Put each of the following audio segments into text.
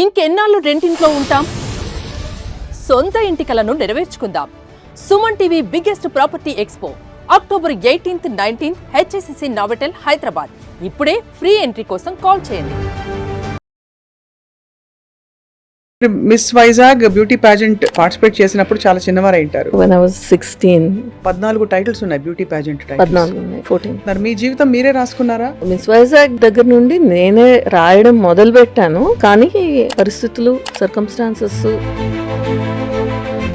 ఇంకెన్నాళ్ళు రెంటింట్లో ఉంటాం? సొంత ఇంటి కలను నెరవేర్చుకుందాం. Suman TV biggest property expo October 18th, 19th HSCC Novotel Hyderabad. ఇప్పుడే ఫ్రీ ఎంట్రీ కోసం కాల్ చేయండి. Miss Vizag beauty pageant participate చేసినప్పుడు చాలా చిన్నవారు అయింటారు. When I was 16. 14 టైటిల్స్ ఉన్నాయి బ్యూటీ పాజెంట్ 14 ఉన్నాయి, 14. మరి మీ జీవితం మీరే రాసుకున్నారా? మిస్ వైజాగ్ దగ్గర నుండి నేనే రాయడం మొదలు పెట్టాను, కానీ పరిస్థితులు, circumstances,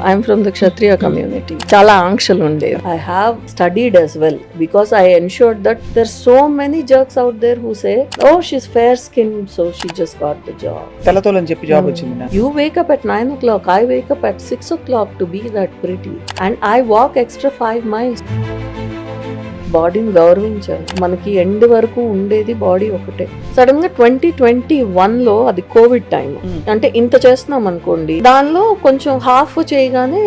I'm from the Kshatriya community, చాలా ఆంక్షలు ఉండేవి. I have studied as well because I ensured that there's so many jerks out there who say, oh, she's fair skinned so she just got the job. తెల్లతోలని చెప్పి job వచ్చింది. You wake up at 9 o'clock, I wake up at 6 o'clock to be that pretty, and I walk extra 5 miles. బాడీని గౌరవించాలి. మనకి end వరకు ఉండేది body ఒకటే. Sudden గా 2021లో అది కోవిడ్ టైం, అంటే ఇంత చేస్తున్నాం అనుకోండి, దానిలో కొంచెం హాఫ్ చేయగానే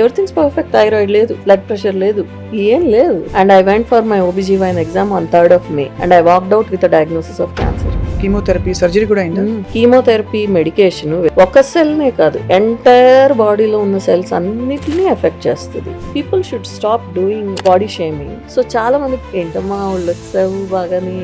ఎవ్రీథింగ్స్ పర్ఫెక్ట్, థైరాయిడ్ లేదు, బ్లడ్ ప్రెషర్ లేదు, ఏం లేదు. And I went for my OBGYN exam on 3rd of May and I walked out with a diagnosis of cancer. Chemotherapy, surgery కూడా అయిందా? కీమోథెరపీ, మెడికేషన్ ఒక సెల్నే కాదు, ఎంటైర్ బాడీలో ఉన్న సెల్స్ అన్నిటినీ ఎఫెక్ట్ చేస్తుంది. People should stop doing body shaming. So చాలా మంది ఏంటమ్మా వాళ్ళు వచ్చావు బాగానే,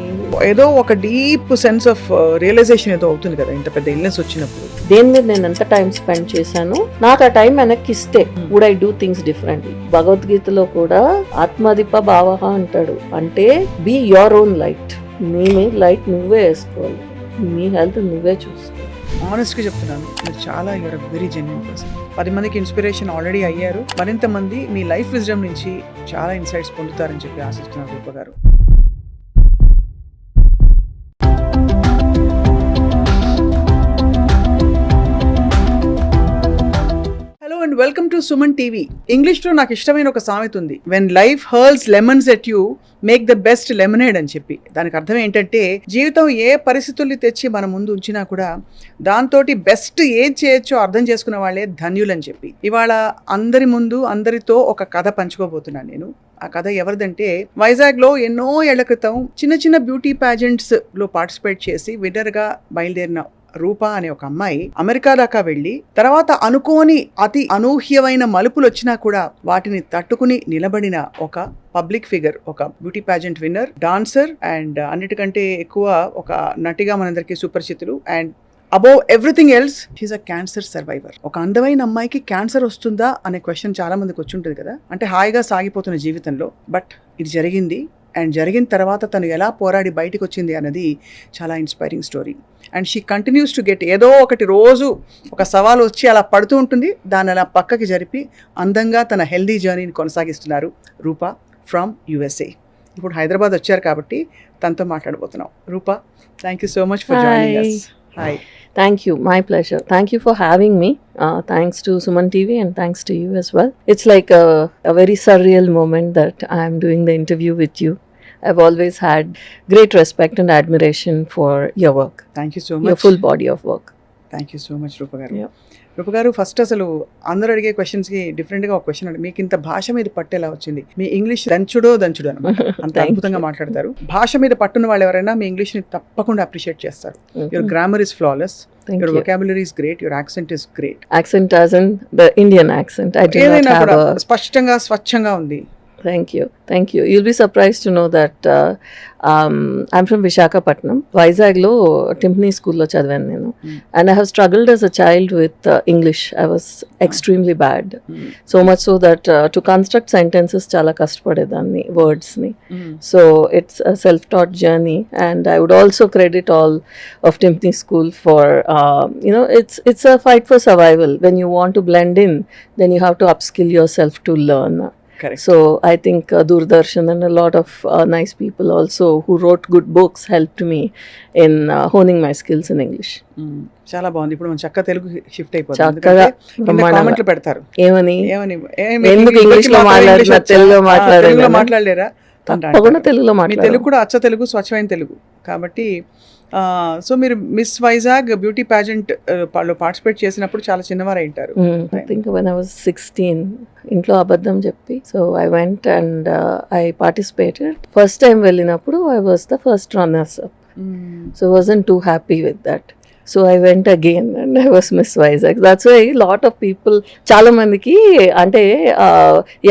ఏదో ఒక డీప్ సెన్స్ ఆఫ్ రియలైజేషన్ ఏదో అవుతుంది కదా ఇంత పెద్ద ఇల్నెస్ వచ్చినప్పుడు. దేని మీద నేను ఎంత టైం స్పెండ్ చేశాను, నాకు ఆ టైం వెనక్కి ఇస్తే would I do things differently. భగవద్గీతలో కూడా ఆత్మదీప భావః అంటాడు, అంటే బీ యోర్ ఓన్ లైట్. నీ లైట్ నువ్వే వేసుకోవాలి, నీ హెల్త్ నువ్వే చూసుకోవాలి. ఆనెస్ట్గా చెప్తున్నాను, మీరు చాలా యూఆర్ వెరీ జెన్యూన్ పర్సన్. 10 మందికి ఇన్స్పిరేషన్ ఆల్రెడీ అయ్యారు. మరింత మంది మీ లైఫ్ విజ్డమ్ నుంచి చాలా ఇన్సైట్స్ పొందుతారని చెప్పి ఆశిస్తున్నారు రూప garu. Hello and welcome to Suman TV. ఇంగ్లీష్లో నాకు ఇష్టమైన ఒక సామెత ఉంది, when life hurls lemons at you make the best lemonade అని చెప్పి. దానికి అర్థం ఏంటంటే, జీవితం ఏ పరిస్థితుల్ని తెచ్చి మన ముందు ఉంచినా కూడా దాంతో బెస్ట్ ఏం చేయొచ్చో అర్థం చేసుకున్న వాళ్ళే ధన్యులని చెప్పి. ఇవాళ అందరి ముందు అందరితో ఒక కథ పంచుకోబోతున్నాను నేను. ఆ కథ ఎవరిదంటే, వైజాగ్లో ఎన్నో ఏళ్ల క్రితం చిన్న చిన్న బ్యూటీ ప్యాజెంట్స్లో పార్టిసిపేట్ చేసి విన్నర్గా బయలుదేరిన రూప అనే ఒక అమ్మాయి అమెరికా దాకా వెళ్ళి, తర్వాత అనుకోని అతి అనూహ్యమైన మలుపులు వచ్చినా కూడా వాటిని తట్టుకుని నిలబడిన ఒక పబ్లిక్ ఫిగర్, ఒక beauty pageant winner, dancer, and అన్నిటికంటే ఎక్కువ ఒక నటిగా మనందరికీ సుపరిచితులు. And above everything else she is a cancer survivor. ఒక అందమైన అమ్మాయికి క్యాన్సర్ వస్తుందా అనే క్వశ్చన్ చాలా మందికి వచ్చి ఉంటుంది కదా, అంటే హాయిగా సాగిపోతున్న జీవితంలో. బట్ ఇది జరిగింది, అండ్ జరిగిన తర్వాత తను ఎలా పోరాడి బయటకు వచ్చింది అన్నది చాలా inspiring story. And she continues to get, ఏదో ఒకటి రోజు ఒక సవాలు వచ్చి అలా పడుతూ ఉంటుంది, దాన్ని అలా పక్కకి జరిపి అందంగా తన హెల్దీ జర్నీని కొనసాగిస్తున్నారు రూప ఫ్రమ్ USA. ఇప్పుడు హైదరాబాద్ వచ్చారు కాబట్టి తనతో మాట్లాడబోతున్నాం. Roopa, thank you so much for joining us. Hi. Thank you. My pleasure. Thank you for having me. Thanks to Suman TV and thanks to you as well. It's like a very surreal moment that I'm doing the interview with you. I've always had great respect and admiration for your work. Thank you so much. Your full body of work. Thank you so much, Rupa garu. Yeah. రూప గారు, first అసలు అందరూ అడిగే క్వశ్చన్స్కి డిఫరెంట్గా ఒక question అడిగి, మీకు ఇంత భాష మీద పట్టు ఎలా వచ్చింది? మీ ఇంగ్లీష్ దంచుడు అనమాట, అంత అద్భుతంగా మాట్లాడతారు. భాష మీద పట్టున్న వాళ్ళు ఎవరైనా మీ ఇంగ్లీష్ని తప్పకుండా అప్రిషియేట్ చేస్తారు. Your grammar is flawless, your vocabulary is great, your accent is great. Accent as in the Indian accent. I do not have a... స్పష్టంగా స్వచ్ఛంగా ఉంది. Thank you. Thank you. You'll be surprised to know that I'm from Visakhapatnam. Vizaglo Timpani school lo chadivanu nenu. And I have struggled as a child with English. I was extremely bad. So much so that to construct sentences chala kashtapadedanni, words ni. So it's a self-taught journey, and I would also credit all of Timpani school for it's a fight for survival. When you want to blend in, then you have to upskill yourself to learn. Correct. So I think Doordarshan and a lot of nice people also who wrote good books helped me in honing my skills in English. చాలా బాగుంది. ఇప్పుడు మనం చక్కగా Telugu shift అయిపోతాం. చక్కగా కామెంట్లు పెడతారు, ఏమని ఎందుకు ఇంగ్లీష్ లో మాట్లాడినా తెలుగులో మాట్లాడలేరా? తప్పకుండా తెలుగులో మాట్లాడారు. తెలుగు కూడా అచ్చ తెలుగు, స్వచ్ఛమైన తెలుగు కాబట్టి. సో మీరు miss Vizag beauty pageant participate చేసినప్పుడు చాలా చిన్నవారు అయింటారు. I think when I was 16, ఇంట్లో అబద్ధం చెప్పి, so I went and I participated. First time వెళ్ళినప్పుడు I was the first runners up. So I wasn't too happy with that. So I went again and I was Miss Vizag. That's why lot of people, చాలా మందికి అంటే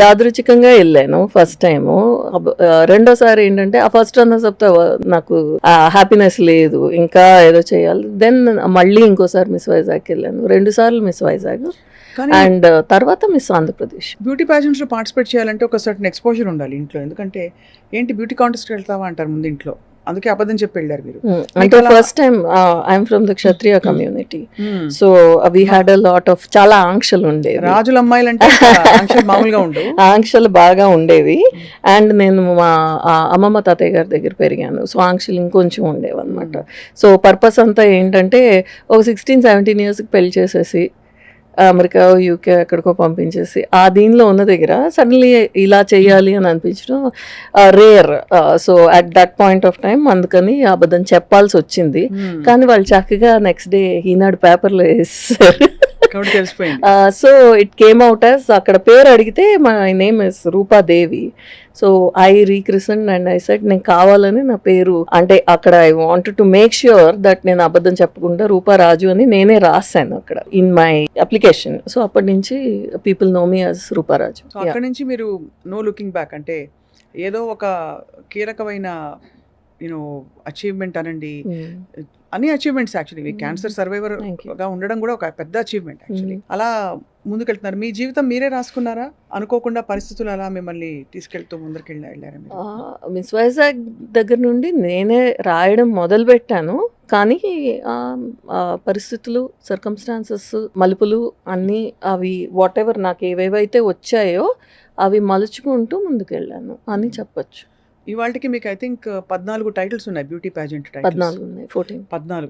యాదృచ్ఛికంగా వెళ్ళాను first time. రెండోసారి ఏంటంటే ఆ first runners up నాకు happiness లేదు, ఇంకా ఏదో చేయాలి. దెన్ మళ్ళీ ఇంకోసారి మిస్ వైజాగ్కి వెళ్ళాను, 2 సార్లు మిస్ వైజాగ్. అండ్ తర్వాత మిస్ ఆంధ్రప్రదేశ్. బ్యూటీ ప్యాజెంట్స్ లో పార్టిసిపేట్ చేయాలంటే ఒక సర్టన్ ఎక్స్పోజర్ ఉండాలి ఇంట్లో. ఎందుకంటే ఏంటి బ్యూటీ కాంటెస్ట్ వెళ్తావా అంటారు ముందు ఇంట్లో, అందుకే అబద్ధం చెప్పి వెళ్ళారు మీరు. అంటే first time I'm from the Kshatriya community, so we had a lot of చాలా ఆంక్షలు ఉండేవి. రాజుల అమ్మాయిలు అంటే ఆంక్షలు మామూలుగా ఉండవు, ఆంక్షలు బాగా ఉండేవి. అండ్ నేను మా అమ్మమ్మ తాతయ్య గారి దగ్గర పెరిగాను, సో ఆంక్షలు ఇంకొంచెం ఉండేవి అనమాట. సో పర్పస్ అంతా ఏంటంటే ఒక 16-17 ఇయర్స్కి పెళ్లి చేసేసి అమెరికా యూకే ఎక్కడికో పంపించేసి ఆ దీనిలో ఉన్న దగ్గర సడన్లీ ఇలా చేయాలి అని అనిపించడం rare. So at that point of time అందుకని అబద్ధం చెప్పాల్సి వచ్చింది. కానీ వాళ్ళు చక్కగా నెక్స్ట్ డే ఈనాడు పేపర్లో వేస్తారు. So it came out as, అక్కడ పేరు అడిగితే my name is Roopa Devi. So I rechristened and I said నేను కావాలని నా పేరు, అంటే అక్కడ I wanted to make sure that నేను అబద్ధం చెప్పకుండా రూపారాజు అని నేనే రాశాను అక్కడ ఇన్ మై అప్లికేషన్. సో అప్పటి నుంచి పీపుల్ నో మీ యాజ్ రూపారాజు. అక్కడ నుంచి మీరు నో లుకింగ్ బ్యాక్, అంటే ఏదో ఒక కీలకమైన యూనో అచీవ్మెంట్ అనండి, అన్ని అచీవ్మెంట్స్ యాక్చువల్లీ క్యాన్సర్ సర్వైవర్ గా ఉండడం కూడా ఒక పెద్ద అచీవ్మెంట్ యాక్చువల్లీ. అలా ముందుకెళ్తున్నారు. మీ జీవితం మీరే రాసుకున్నారా, అనుకోకుండా పరిస్థితులు అలా మిమ్మల్ని తీసుకెళ్తూ ముందుకు వెళ్ళారా? మిస్ వైజాగ్ దగ్గర నుండి నేనే రాయడం మొదలు పెట్టాను, కానీ పరిస్థితులు, సర్కమ్స్టాన్సెస్, మలుపులు అన్నీ అవి వాట్ ఎవర్ నాకు ఏవేవైతే వచ్చాయో అవి మలుచుకుంటూ ముందుకెళ్ళాను అని చెప్పచ్చు. ఇవాళకి మీకు ఐ థింక్ 14 టైటిల్స్ ఉన్నాయి బ్యూటీ ప్యాజెంట్. 14 ఉన్నాయి, 14.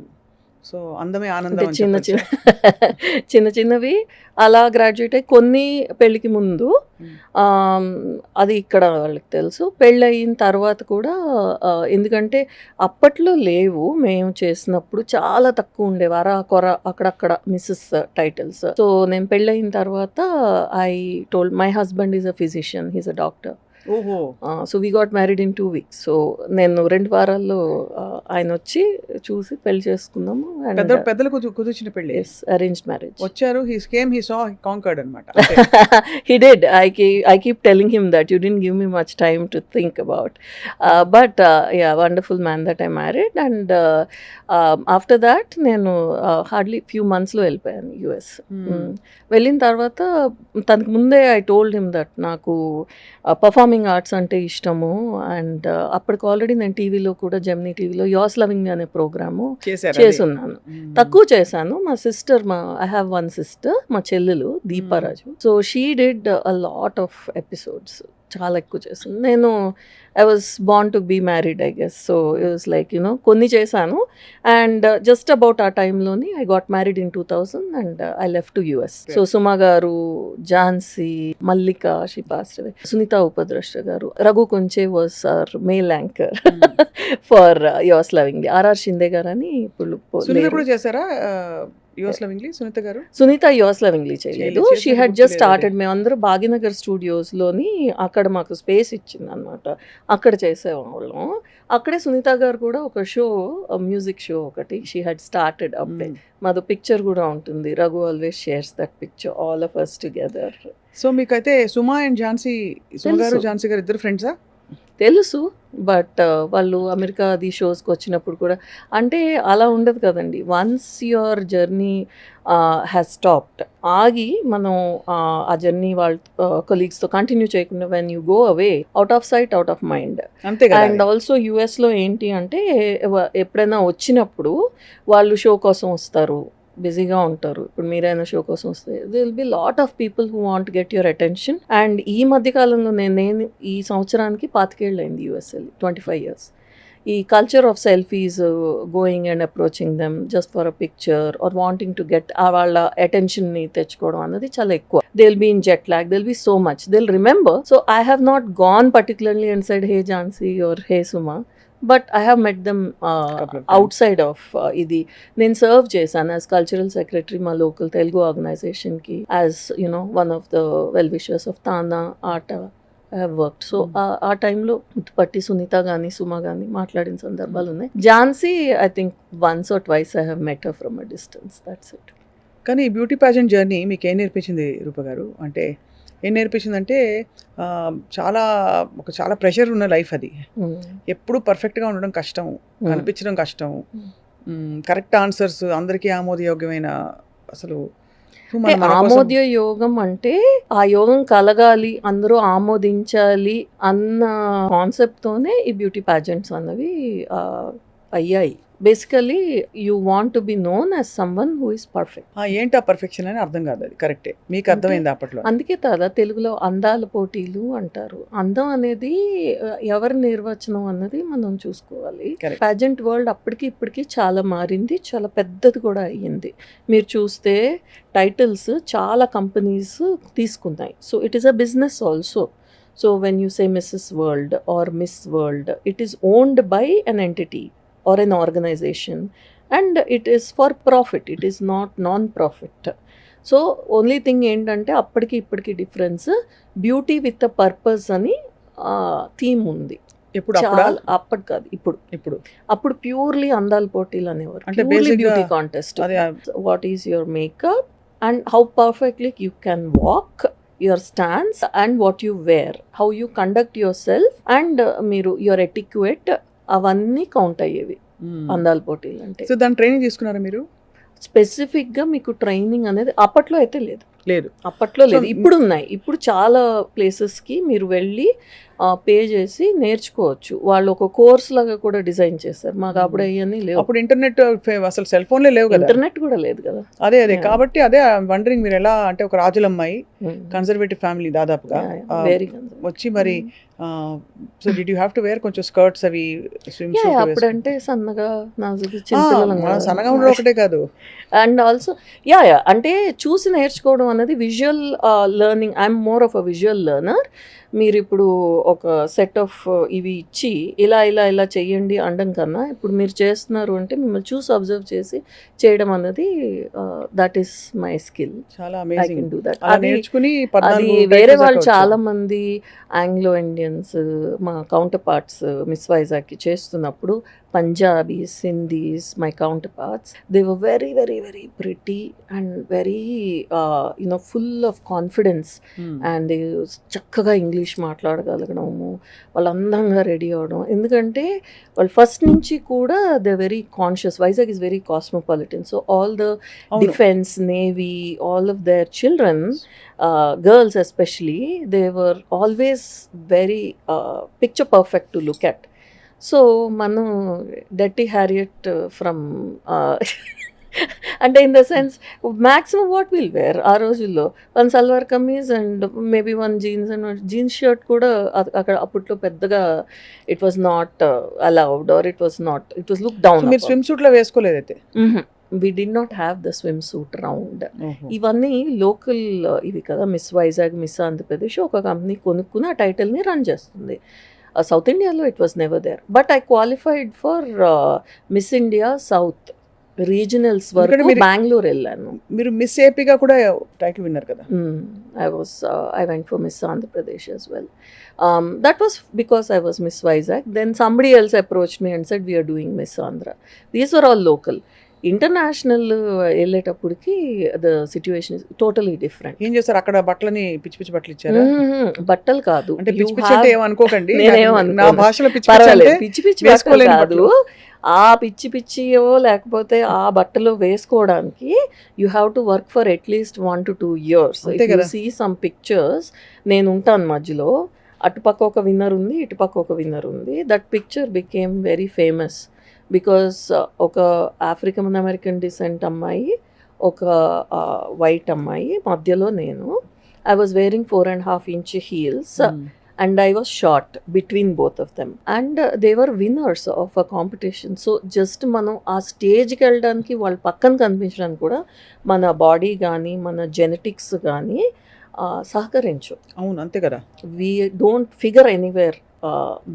సో అందమే ఆనందం. చిన్న చిన్నవి అలా గ్రాడ్యుయేట్ అయ్యి కొన్ని పెళ్ళికి ముందు, అది ఇక్కడ వాళ్ళకి తెలుసు. పెళ్ళి అయిన తర్వాత కూడా, ఎందుకంటే అప్పట్లో లేవు, మేము చేసినప్పుడు చాలా తక్కువ ఉండేవి, కొర అక్కడక్కడ మిస్సెస్ టైటిల్స్. సో నేను పెళ్ళి అయిన తర్వాత I told my husband is a physician, he's a doctor. So we got married in 2 weeks. So నేను 2 వారాల్లో ఆయన వచ్చి చూసి పెళ్లి చేసుకున్నాము. పెద్దలు కుదిర్చిన పెళ్లి, అరేంజ్డ్ మ్యారేజ్. వచ్చారు, he came, he saw, he conquered అన్నమాట. He did. I keep telling him that you didn't give me much time to think about, but yeah, wonderful man that I married. And after that నేను hardly few months లో వెళ్ళిపోయాను US. వెళ్ళిన తర్వాత తనకు ముందే I told him that నాకు performing arts అంటే ఇష్టము. అండ్ అప్పటికి ఆల్రెడీ నేను టీవీలో కూడా, జెమినీ టీవీలో యోస్ లవింగ్ అనే ప్రోగ్రాము చేసున్నాను. తక్కువ చేశాను. మా సిస్టర్, ఐ హ్యావ్ 1 sister, మా చెల్లెలు Deepa Raju. So she did a lot of episodes, చాలా ఎక్కువ చేశాను. నేను I was born to be married I guess. So it was like కొన్ని చేశాను. అండ్ జస్ట్ అబౌట్ ఆ టైంలోని I got married in 2000 and I left to US. So Suma garu, Jhansi, Mallika, she passed away, Sunitha Upadrashta garu, Raghu Kunche was our male anchor for yours lovingly. RR Shinde garu అని ఇప్పుడు చేశారా యోస్ lovingly? Sunitha యోస్ lovingly చేయలేదు. She had just started. మేమందరూ భాగ్యనగర్ స్టూడియోస్లోని అక్కడ మాకు స్పేస్ ఇచ్చింది అనమాట, అక్కడ చేసేవాళ్ళం. అక్కడే సునీత గారు కూడా ఒక షో, మ్యూజిక్ షో ఒకటి షీ హ్యాడ్ స్టార్టెడ్ అప్పుడే. మాది పిక్చర్ కూడా ఉంటుంది, Raghu always shares that picture, all of us together. So మీకైతే సుమా అండ్ ఝాన్సీ, సుమా గారు ఝాన్సీ గారు ఇద్దరు ఫ్రెండ్సా? తెలుసు, బట్ వాళ్ళు అమెరికా అది షోస్కి వచ్చినప్పుడు కూడా, అంటే అలా ఉండదు కదండి. Once your journey has stopped, ఆగి మనం ఆ జర్నీ వాళ్ళ కొలీగ్స్తో కంటిన్యూ చేయకుండా, when you go away, out of sight out of mind. And also యుఎస్లో ఏంటి అంటే ఎప్పుడైనా వచ్చినప్పుడు వాళ్ళు షో కోసం వస్తారు, బిజీగా ఉంటారు. ఇప్పుడు మీరైనా షో కోసం వస్తే they will be lot of people who want get your attention. And ఈ మధ్యకాలంలో నేను ఈ సంవత్సరానికి 25 ఏళ్ళు అయింది US వెళ్ళి, 25 years. ఈ culture of selfies, going and approaching them just for a picture or wanting to get వాళ్ళ అటెన్షన్ని తెచ్చుకోవడం అన్నది చాలా ఎక్కువ. They will be in jet lag, they will be so much, they will remember. So I have not gone particularly and said hey Jhansi or hey Suma, but I have met them outside of ఇది. నేను serve చేశాను as cultural secretary మా local Telugu ఆర్గనైజేషన్కి, as one of the well wishers of TANA ATA I have worked. So ఆ టైంలో ముత్తుపట్టి సునీత కానీ సుమ కానీ మాట్లాడిన సందర్భాలు ఉన్నాయి. Jhansi I think once or twice I have met her from a distance, that's it. కానీ ఈ బ్యూటీ ప్యాజెంట్ జర్నీ మీకు ఏం నేర్పించింది రూప గారు? అంటే ఏం నేర్పించిందంటే చాలా ప్రెషర్ ఉన్న లైఫ్ అది. ఎప్పుడు పర్ఫెక్ట్గా ఉండడం కష్టం, కనిపించడం కష్టం, కరెక్ట్ ఆన్సర్స్ అందరికీ ఆమోదయోగ్యమైన అసలు ఆమోద్య యోగం అంటే ఆ యోగం కలగాలి, అందరూ ఆమోదించాలి అన్న కాన్సెప్ట్ తోనే ఈ బ్యూటీ ప్యాజెంట్స్ అన్నవి అయ్యాయి. Basically you want to be known as someone who is perfect. ఏంటి ఆ పర్ఫెక్షన్ అని అర్థం కాదు, అది కరెక్టే. మీకు అర్థమైంది అప్పట్లో? అందుకే కదా తెలుగులో అందాల పోటీలు అంటారు. అందం అనేది ఎవరి నిర్వచనం అన్నది మనం చూసుకోవాలి. ప్యాజెంట్ వరల్డ్ అప్పటికి ఇప్పటికి చాలా మారింది, చాలా పెద్దది కూడా అయ్యింది. మీరు చూస్తే టైటిల్స్ చాలా కంపెనీస్ తీసుకున్నాయి. So it is a business also. So when you say Mrs World or Miss World, it is owned by an entity or an organization, and it is for profit, it is not non-profit. So only thing ఏంటంటే అప్పటికి ఇప్పటికి difference, beauty with a purpose అని theme ఉంది. అప్పటి కాదు, అప్పుడు purely అందాల పోటీలు అనేవారు, beauty contest. What is your makeup and how perfectly you can walk, your stance and what you wear, how you conduct yourself, and మీరు your etiquette, అవన్నీ కౌంట్ అయ్యేవి అందాల పోటీలు అంటే. సో దాని ట్రైనింగ్ తీసుకున్నారా మీరు? స్పెసిఫిక్గా మీకు ట్రైనింగ్ అనేది అప్పట్లో అయితే లేదు. అప్పట్లో లేదు. ఇప్పుడు ఉన్నాయి. ఇప్పుడు చాలా ప్లేసెస్కి మీరు వెళ్ళి పే చేసి నేర్చుకోవచ్చు. వాళ్ళు ఒక కోర్స్ లాగా కూడా డిజైన్ చేస్తారు. మాకు అప్పుడు అవన్నీ లేవు. అప్పుడు ఇంటర్నెట్ అసలు సెల్ ఫోన్లే లేవు కదా, ఇంటర్నెట్ కూడా లేదు కదా. అదే కాబట్టి అదే వండరింగ్ మీరు ఎలా అంటే ఒక రాజులమ్మాయి కన్సర్వేటివ్ ఫ్యామిలీ దాదాపుగా వచ్చి మరి so did you have to wear కొంచెం స్కర్ట్స్ అవి స్విమ్ సూట్? అప్పుడంటే సన్నగా సన్నగా ఉండడం ఒకటే కాదు, అండ్ ఆల్సో అంటే చూసి నేర్చుకోవడం అనేది visual learning. I'm more of a visual learner. మీరు ఇప్పుడు ఒక సెట్ ఆఫ్ ఇవి ఇచ్చి ఇలా ఇలా ఇలా చెయ్యండి అనడం కన్నా, ఇప్పుడు మీరు చేస్తున్నారు అంటే మిమ్మల్ని చూసి అబ్జర్వ్ చేసి చేయడం అన్నది దట్ ఈస్ మై స్కిల్. చాలా ఐ కెన్ డూ దట్. అది వేరే వాళ్ళు చాలా మంది ఆంగ్లో ఇండియన్స్ మా కౌంటర్ పార్ట్స్ మిస్ వైజాగ్కి చేస్తున్నప్పుడు, Punjabis, Sindhis, my counterparts, they were very very very pretty and very full of confidence, and చక్కగా ఇంగ్లీష్ మాట్లాడగలగడము, వాళ్ళు అందంగా రెడీ అవ్వడం. ఎందుకంటే వాళ్ళు ఫస్ట్ నుంచి కూడా they very conscious. Vizag is very cosmopolitan. So all the defence, navy, all of their children, girls especially, they were always very picture perfect to look at. So manu Dirty Harriet from అంటే in the sense maximum what will wear ఆ రోజుల్లో one salwar kameez and maybe one jeans and jeans shirt కూడా అక్కడ అప్పట్లో పెద్దగా it was not allowed or it was look down. మీరు swim suit లో వేసుకోలేదైతే? we did not have the swimsuit round. ఇవన్నీ లోకల్ ఇవి కదా, మిస్ వైజాగ్, మిస్ ఆంధ్రప్రదేశ్ ఒక కంపెనీ కొనుక్కుని ఆ టైటిల్ని రన్ చేస్తుంది. సౌత్ ఇండియాలో it was never there. But I qualified for Miss India South regionals వరకు బెంగళూరు వెళ్ళాను. మీరు మిస్ ఏపీగా కూడా టైటిల్ విన్నారు కదా? I went for Miss Andhra Pradesh as well. That was because I was Miss Vizag. Then somebody else approached me and said, we are doing Miss Andhra. These were all local. International వెళ్ళేటప్పటికి the situation is totally different. ఏం చేస్తారు అక్కడ? బట్టలని పిచ్చి పిచ్చి బట్టలు ఇచ్చారు? బట్టలు కాదు, అంటే పిచ్చి పిచ్చి అంటే ఏమనుకోకండి, నా భాషలో పిచ్చి పిచ్చి బట్టలు కాదు. ఆ పిచ్చి పిచ్చియో లేకపోతే ఆ బట్టలు వేసుకోవడానికి you have to work for at least 1 to 2 years. If you see some pictures, నేను ఉంటాను మధ్యలో, అటుపక్క ఒక విన్నర్ ఉంది, ఇటుపక్క ఒక విన్నర్ ఉంది. That picture became very famous because ఒక ఆఫ్రికన్ అమెరికన్ డిసెంట్ అమ్మాయి, ఒక వైట్ అమ్మాయి, మధ్యలో నేను. I was wearing 4.5 inch heels and I was short between both of them, and they were winners of a competition. So just మనం ఆ స్టేజ్కి వెళ్ళడానికి, వాళ్ళ పక్కన కనిపించడానికి కూడా మన బాడీ కానీ మన జెనెటిక్స్ కానీ సహకరించు. అవును, అంతే కదా. We don't figure anywhere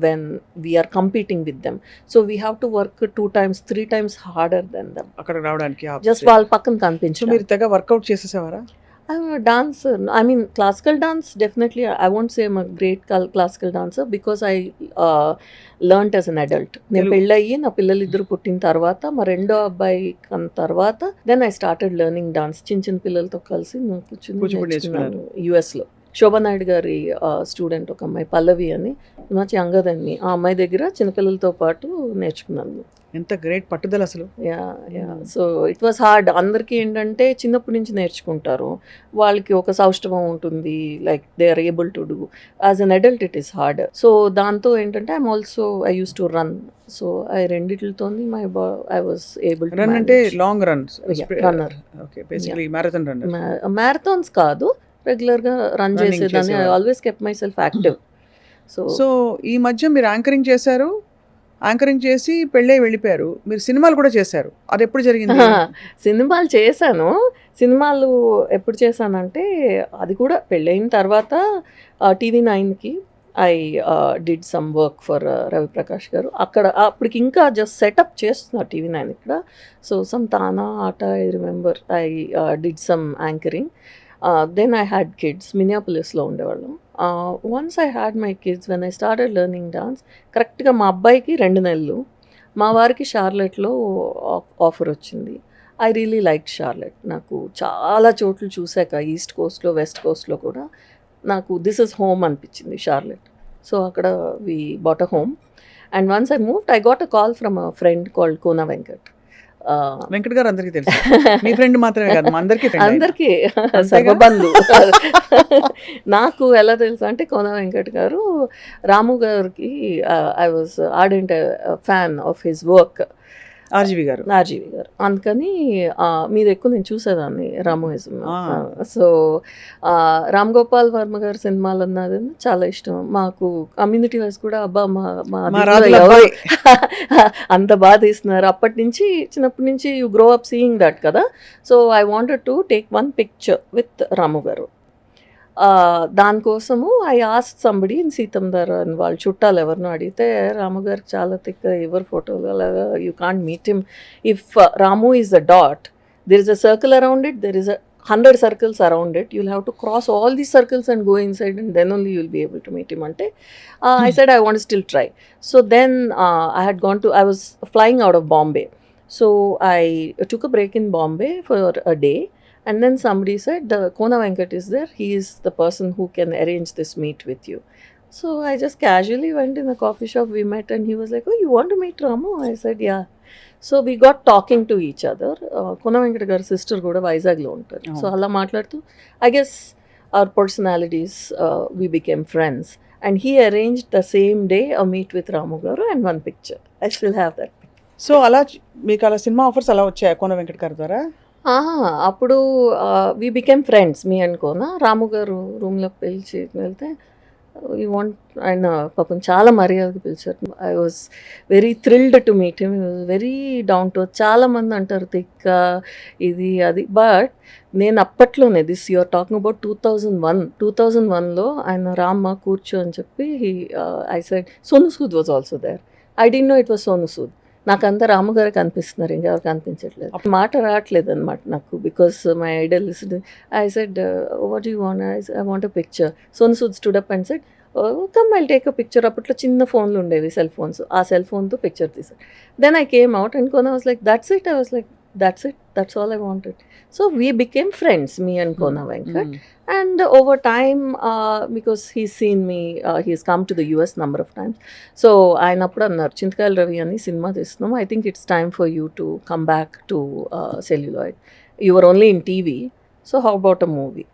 when we are competing with them. So we have to work 2 times 3 times harder than them అక్కడ రావడానికి. జస్ట్ వాళ్ళ పక్కన కనిపించు. మీరు తెగ work out చేసేసేవారా? I'm a dancer. I mean, classical dance, definitely. I won't say I'm a great classical dancer because I learnt as an adult. నేను తెలుగు. పెళ్ళయ్యి నా పిల్లలు ఇద్దరు పుట్టిన తర్వాత మా రెండో అబ్బాయి కన్న తర్వాత then I started learning dance. చిన్న చిన్న పిల్లలతో కలిసి నేను కూచిపూడి నేర్చుకున్నాను యుఎస్లో. శోభానాయుడు గారి స్టూడెంట్ ఒక అమ్మాయి పల్లవి అని, మచ్ యంగర్ దెన్ మీ. ఆ అమ్మాయి దగ్గర చిన్నపిల్లలతో పాటు నేర్చుకున్నాను. ఎంత గ్రేట్ పట్టుదల అసలు. Yeah so it was hard. అందరికీ ఏంటంటే చిన్నప్పటి నుంచి నేర్చుకుంటారు, వాళ్ళకి ఒక సౌష్ఠవం ఉంటుంది, like they are able to do. As an adult it is hard. So దాంతో ఏంటంటే I use to run. So రెండిట్లతో I was able to run అంటే long runs, runner. Okay, basically marathon runner. Marathons కాదు, రెగ్యులర్గా run Running చేసేదాన్ని. I చేసేవారు. Always kept myself active. So ఈ మధ్య మీరు యాంకరింగ్ చేశారు, యాంకరింగ్ చేసి పెళ్ళై వెళ్ళిపోయారు. మీరు సినిమాలు కూడా చేశారు, అది ఎప్పుడు జరిగింది? సినిమాలు చేశాను. సినిమాలు ఎప్పుడు చేశానంటే అది కూడా పెళ్ళైన తర్వాత TV9కి I did some work for Ravi Prakash garu. అప్పటికి ఇంకా జస్ట్ సెటప్ చేస్తున్నారు TV9 ఇక్కడ. So some TANA ATA I remember I did some anchoring. Then I had kids. మినియాపోలిస్లో ఉండేవాళ్ళం. Once I had my kids when I started learning dance. కరెక్ట్గా మా అబ్బాయికి 2 నెలలు, మా వారికి షార్లెట్లో ఆఫర్ వచ్చింది. I really like Charlotte. నాకు చాలా చోట్ల చూశాక ఈస్ట్ కోస్ట్లో వెస్ట్ కోస్ట్లో కూడా నాకు దిస్ ఇస్ హోమ్ అనిపించింది షార్లెట్. సో అక్కడ we bought a home. And once I moved I got a call from a friend called Kona Venkat. Venkat గారు అందరికీ తెలుసు, మీ ఫ్రెండ్ మాత్రమే కాదు, మా అందరికీ friend ఆయన. అందరికీ సర్వబంధు. నాకు ఎలా తెలుసు అంటే కోన వెంకట్ గారు రాము గారికి I was ardent fan of his work. RGV గారు. అందుకని మీరు ఎక్కువ నేను చూసేదాన్ని రామోయిజం. సో రామ్ గోపాల్ వర్మ గారి సినిమాలు అన్నది చాలా ఇష్టం మాకు. కమ్యూనిటీ వైజ్ కూడా అబ్బా మా రాజుల అబ్బాయి. అంత బాగా తీస్తున్నారు. అప్పటి నుంచి చిన్నప్పటి నుంచి you grow up seeing that కదా. So I wanted to take one picture with Ramu garu. దానికోసము ఐ ఆస్క్ సంబడి ఇన్ సీతందర్ అని వాళ్ళ చుట్టాలు ఎవరినో అడిగితే రాము గారికి చాలా తిక్క ఎవరి ఫోటోలు అలాగా you can't meet him. If Ramu is a dot, there is a circle around it, there is a 100 circles around it. You'll have to cross all these circles and go inside, and then only you'll be able to meet him. Ante I said I want to still try. So then I was flying out of Bombay. So I took a break in Bombay for a day. And then somebody said, Kona Venkat is there. He is the person who can arrange this meet with you. So I just casually went in a coffee shop. We met and he was like, oh, you want to meet Ramu? I said, yeah. So we got talking to each other. Kona Venkat garu sister kuda Vizag lo untaru. So alla maatladutu, I guess our personalities, we became friends. And he arranged the same day a meet with Ramu garu and one picture. I still have that picture. So అలా మీకు అలా cinema offers అలా వచ్చాయి కోన వెంకట్ గారి ద్వారా? అప్పుడు we became friends మీ అనుకోనా. రాము గారు రూమ్లోకి పిలిచి వెళ్తే యూ వాంట్, ఆయన పాపం చాలా మర్యాదగా పిలిచారు. I was very thrilled to meet him. Very down to earth. చాలామంది అంటారు తిక్క ఇది అది, బట్ నేను అప్పట్లోనే దిస్ యూఆర్ టాకింగ్ అబౌట్ 2001లో ఆయన రామ్మ కూర్చో అని చెప్పి I said Sonu Sood was also there. I didn't know it was Sonu Sood. నాకంతా రాము గారు కనిపిస్తున్నారు, ఇంకెవరు కనిపించట్లేదు. మాట రావట్లేదు అనమాట నాకు, because my idol is. I said what you want? I want a picture. Sonu Sood stood up and said come I'll take a picture. అప్పట్లో చిన్న ఫోన్లు ఉండేవి, సెల్ ఫోన్స్. ఆ సెల్ ఫోన్తో పిక్చర్ తీసారు. Then I came out and Kona was like that's it. I was like that's it, that's all I wanted. So we became friends, me and Kona Venkat. And over time, because he's seen me, he's come to the US number of times. So ఆయన అప్పుడు అన్నారు, చింతకాయల రవి అని cinema తీస్తున్నాం, I think it's time for you to come back to celluloid. You were only in TV, so how about a movie?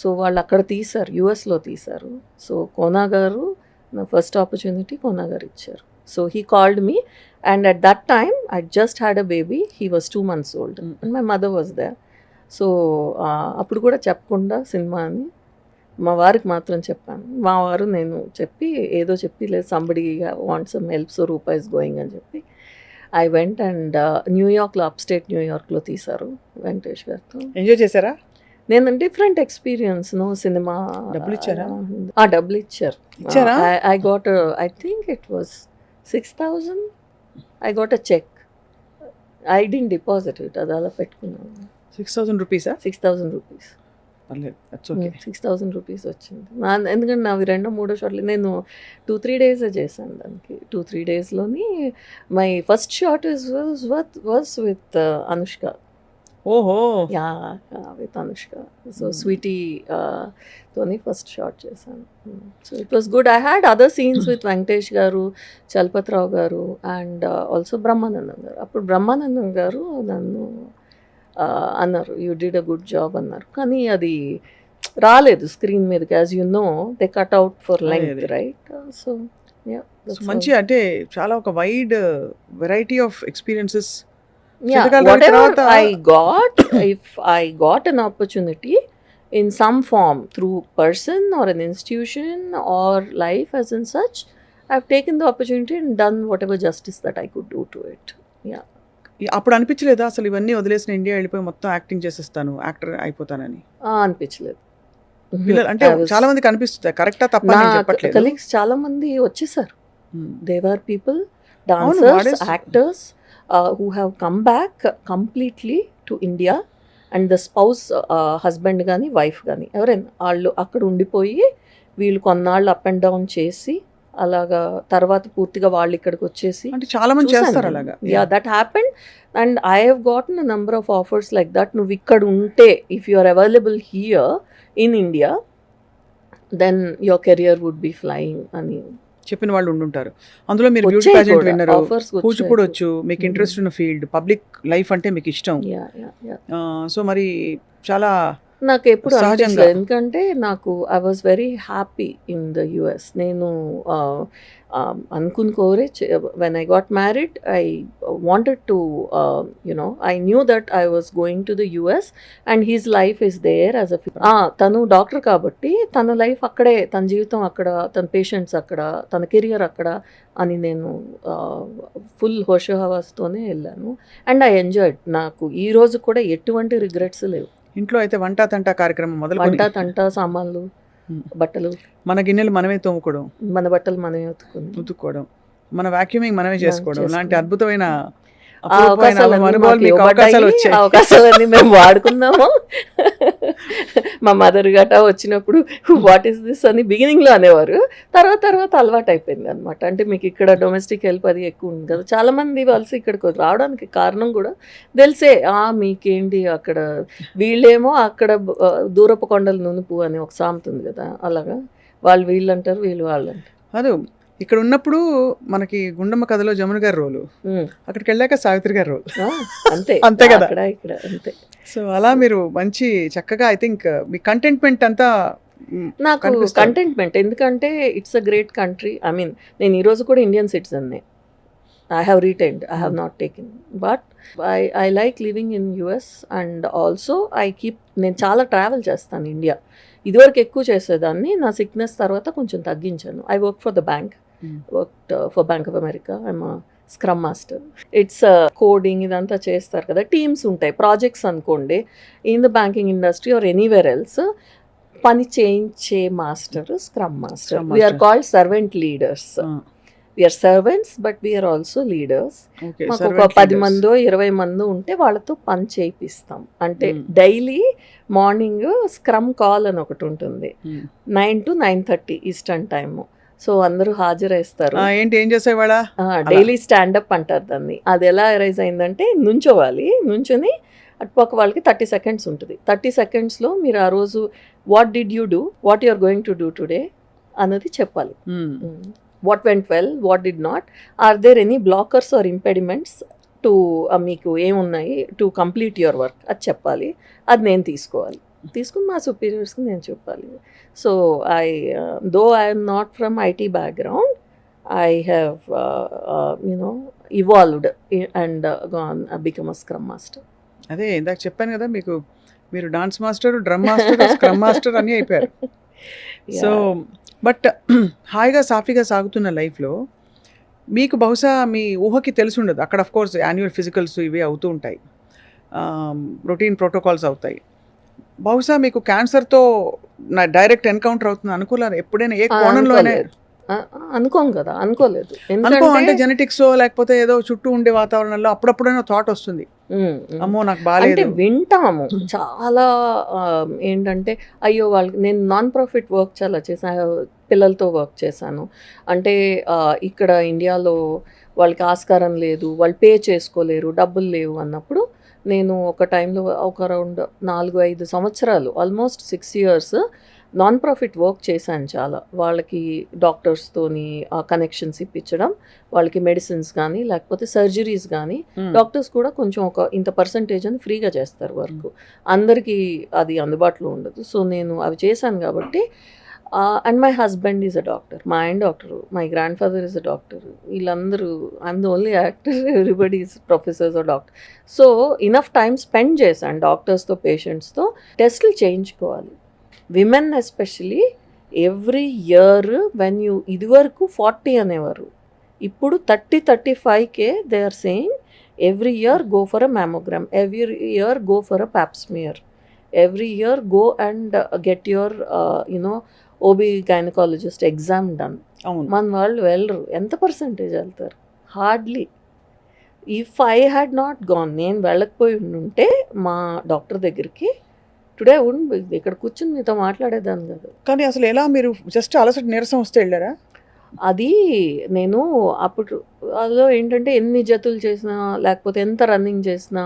So వాళ్ళు అక్కడ తీశారు, యుఎస్లో తీశారు. సో కోనా గారు నా ఫస్ట్ ఆపర్చునిటీ కోనా గారు ఇచ్చారు. So he called me, and at that time I just had a baby. He was 2 months old and my mother was there. So అప్పుడు కూడా చెప్పకుండా సినిమా అని మా వారికి మాత్రం చెప్పాను. మా వారు నేను చెప్పి ఏదో చెప్పి లేదు somebody want some help, so Rupa is going అని చెప్పి ఐ వెంట్. అండ్ న్యూయార్క్లో, అప్స్టేట్ న్యూయార్క్లో తీశారు వెంకటేష్ గారితో. ఎంజాయ్ చేశారా? నేను డిఫరెంట్ ఎక్స్పీరియన్స్. నో సినిమా డబ్బులు ఇచ్చారా? డబ్బులు ఇచ్చారు. I got I think it was 6,000. I got a check. I didn't deposit it. అది అలా పెట్టుకున్నాను. 6,000 రూపీసా? 6,000 rupees. పర్లేదు, దట్స్ ఓకే. 6,000 రూపీస్ వచ్చింది. ఎందుకంటే నావి 2-3 షాట్లు నేను 2-3 డేసే చేశాను దానికి. 2-3 డేస్లోని my first shot was with Anushka. ఓహో, yeah, with Anushka. So Sweety తోని ఫస్ట్ షాట్ చేశాను. So it was good. I had other scenes with Venkatesh garu, Chalapathi Rao గారు అండ్ ఆల్సో బ్రహ్మానందం గారు. అప్పుడు బ్రహ్మానందం గారు నన్ను అన్నారు, you did a good job అన్నారు. కానీ అది రాలేదు స్క్రీన్ మీదకి. As you know they cut out for length, right? So మంచి అంటే చాలా ఒక wide variety of experiences. yeah, whatever I got, if I got an opportunity in some form through person or an institution or life as in such, I've taken the opportunity and done whatever justice that I could do to it. Yeah. అప్పుడు అనిపించలేదా అసలు ఇవన్నీ వదిలేసిన India వెళ్ళిపోయి మొత్తం acting చేసేస్తాను, actor అయిపోతానని? అనిపించలేదు. పిల్లలు అంటే చాలా మందికి అనిపిస్తుంది, కరెక్టా తప్ప నేను చెప్పట్లేదు. కలీగ్స్ చాలా మంది వచ్చేసారు. They were people, dancers, actors who have come back completely to India, and the spouse, husband కానీ వైఫ్ కానీ ఎవరైనా వాళ్ళు అక్కడ ఉండిపోయి వీళ్ళు కొన్నాళ్ళు అప్ అండ్ డౌన్ చేసి అలాగా తర్వాత పూర్తిగా వాళ్ళు ఇక్కడికి వచ్చేసి అంటే చాలా మంది చేస్తారు అలాగా. Yeah, that happened and I have gotten a number of offers like that. నువ్వు ఇక్కడ ఉంటే, if you are available here in India, then your career would be flying అని చెప్పిన వాళ్ళు ఉండుంటారు. అందులో మీరు బ్యూటీ పాజెంట్ విన్నరు, కూచిపూడి వచ్చు, మీకు ఇంట్రెస్ట్ ఉన్న ఫీల్డ్, పబ్లిక్ లైఫ్ అంటే మీకు ఇష్టం. సో మరి చాలా నాకు ఎప్పుడు అనిపించలేదు, ఎందుకంటే నాకు I was very happy in the US. నేను అనుకుని కోరే when I got married I wanted to you know I knew that I was going to the US and he's life is there as తను డాక్టర్ కాబట్టి తన life అక్కడే, తన జీవితం అక్కడ, తన పేషెంట్స్ అక్కడ, తన కెరియర్ అక్కడ అని నేను ఫుల్ హోషోహవాస్తోనే వెళ్ళాను. And I enjoyed. నాకు ఈ రోజు కూడా ఎటువంటి రిగ్రెట్స్ లేవు. ఇంట్లో అయితే వంట తంట కార్యక్రమం మొదలు, వంట తంట, సామాన్లు, బట్టలు, మన గిన్నెలు మనమే తోముకోవడం, మన బట్టలు మనమే ఉతుక్కోవడం, మన వాక్యూమింగ్ మనమే చేసుకోవడం, ఇలాంటి అద్భుతమైన అవకాశాలన్నీ మేము వాడుకున్నాము. మా మదర్ గటా వచ్చినప్పుడు వాట్ ఈస్ దిస్ అని బిగినింగ్ లో అనేవారు. తర్వాత అలవాటు అయిపోయింది అనమాట. అంటే మీకు ఇక్కడ డొమెస్టిక్ హెల్ప్ అది ఎక్కువ ఉంది కదా. చాలా మంది వలస ఇక్కడికి రావడానికి కారణం కూడా తెలిసే, మీకేంటి అక్కడ, వీళ్ళేమో అక్కడ దూరపు కొండలు నునుపు అని ఒక సామెత ఉంది కదా, అలాగా వాళ్ళు వీళ్ళు అంటారు, వీళ్ళు వాళ్ళు అంటారు. అదే ఇక్కడ ఉన్నప్పుడు మనకి గుండమ్మ కథలో జమున గారి రోలు, అక్కడికి వెళ్ళాక సావిత్రి గారి రోల్, అంతే అంతే కదా ఇక్కడ అంతే. సో అలా మీరు మంచి చక్కగా ఐ థింక్ మీ కంటెంట్మెంట్ అంతా నాకు కంటెంట్మెంట్, ఎందుకంటే it's a great country. I mean నేను ఈరోజు కూడా Indian సిటిజన్నే. I have retained, I have not taken, but I like living in US and also నేను చాలా ట్రావెల్ చేస్తాను ఇండియా. ఇదివరకు ఎక్కువ చేసేదాన్ని, నా సిక్నెస్ తర్వాత కొంచెం తగ్గించాను. I work for the bank, worked for Bank of America. I'm scrum master. It's coding ఇదంతా చేస్తారు కదా, టీమ్స్ ఉంటాయి, ప్రాజెక్ట్స్ అనుకోండి. In the banking industry or anywhere else పని చేయించే master scrum master. We're called servant leaders. We're servants but we're also leaders. మాకు ఒక 10 మందో 20 మందో ఉంటే వాళ్ళతో పని చేయిస్తాం. అంటే డైలీ మార్నింగ్ స్క్రమ్ కాల్ అని ఒకటి ఉంటుంది, 9 to 9:30 ఈస్టర్న్ టైమ్. సో అందరూ హాజరేస్తారు. ఏంటి ఏం చేసేవాళ్ళ డైలీ స్టాండప్ అంటారు దాన్ని. అది ఎలా అరైజ్ అయిందంటే, నుంచోవాలి, నుంచొని అటుపక్క వాళ్ళకి 30 seconds ఉంటుంది. 30 secondsలో మీరు ఆ రోజు what did you do, what you are going to do today అన్నది చెప్పాలి. What went well, what did not, are there any blockers or impediments to, మీకు ఏమున్నాయి టు కంప్లీట్ యువర్ వర్క్ అది చెప్పాలి. అది నేను తీసుకుని మా సుపీరియర్స్కి నేను చెప్పాలి. So though I'm not from IT background, I have evolved and gone become a scrum master. అదే ఇందాక చెప్పాను కదా మీకు, మీరు dance master, drum master, scrum master అని అయిపోయారు. సో బట్ హాయిగా సాఫీగా సాగుతున్న లైఫ్లో మీకు బహుశా మీ ఊహకి తెలిసి ఉండదు, అక్కడ ఆఫ్ కోర్స్ యాన్యువల్ ఫిజికల్స్ ఇవి అవుతూ ఉంటాయి, రొటీన్ ప్రోటోకాల్స్ అవుతాయి. బహుశా మీకు క్యాన్సర్తో డైరెక్ట్ ఎన్కౌంటర్ అవుతుంది అనుకోలేరు ఎప్పుడైనా, ఏ కోణంలో అనుకోం కదా, అనుకోలేదు. అంటే జెనెటిక్స్ లేకపోతే ఏదో చుట్టూ ఉండే వాతావరణంలో అప్పుడప్పుడైనా థాట్ వస్తుంది, అమ్మో నాకు అంటే బాగాలేదు. వింటాము చాలా. ఏంటంటే అయ్యో వాళ్ళకి నేను నాన్ ప్రాఫిట్ వర్క్ చాలా చేశాను, పిల్లలతో వర్క్ చేశాను. అంటే ఇక్కడ ఇండియాలో వాళ్ళకి ఆస్కారం లేదు, వాళ్ళు పే చేసుకోలేరు, డబ్బులు లేవు అన్నప్పుడు నేను ఒక టైంలో ఒక అరౌండ్ 4-5 సంవత్సరాలు, almost 6 years non profit work చేశాను చాలా. వాళ్ళకి డాక్టర్స్తోని కనెక్షన్స్ ఇప్పించడం, వాళ్ళకి మెడిసిన్స్ కానీ లేకపోతే సర్జరీస్ కానీ. డాక్టర్స్ కూడా కొంచెం ఒక ఇంత పర్సంటేజ్ అని ఫ్రీగా చేస్తారు వర్క్, అందరికీ అది అందుబాటులో ఉండదు. సో నేను అవి చేశాను కాబట్టి. And my husband is a doctor, మా ఆయన doctor, my grandfather is a doctor, వీళ్ళందరూ I'm the only actor, everybody is professors or doctor. So enough time spend చేశాను డాక్టర్స్తో, పేషెంట్స్తో. టెస్టులు చేయించుకోవాలి women especially every year. When you ఇదివరకు 40 అనేవారు, ఇప్పుడు 30-35K they are saying every year go for a mammogram, every year go for a pap smear, every year go and get your OB gynaecologist exam done. మన వాళ్ళు వెళ్ళరు. ఎంత percentage వెళ్తారు? Hardly. If I had not gone, నేను వెళ్ళకపోయి ఉంటే మా doctor దగ్గరికి today ఇక్కడ కూర్చుని మీతో మాట్లాడేదాన్ని కదా. కానీ అసలు ఎలా మీరు జస్ట్ అలసట నీరసం వస్తే వెళ్ళారా? అది నేను అప్పుడు అదో ఏంటంటే ఎన్ని జతులు చేసినా లేకపోతే ఎంత రన్నింగ్ చేసినా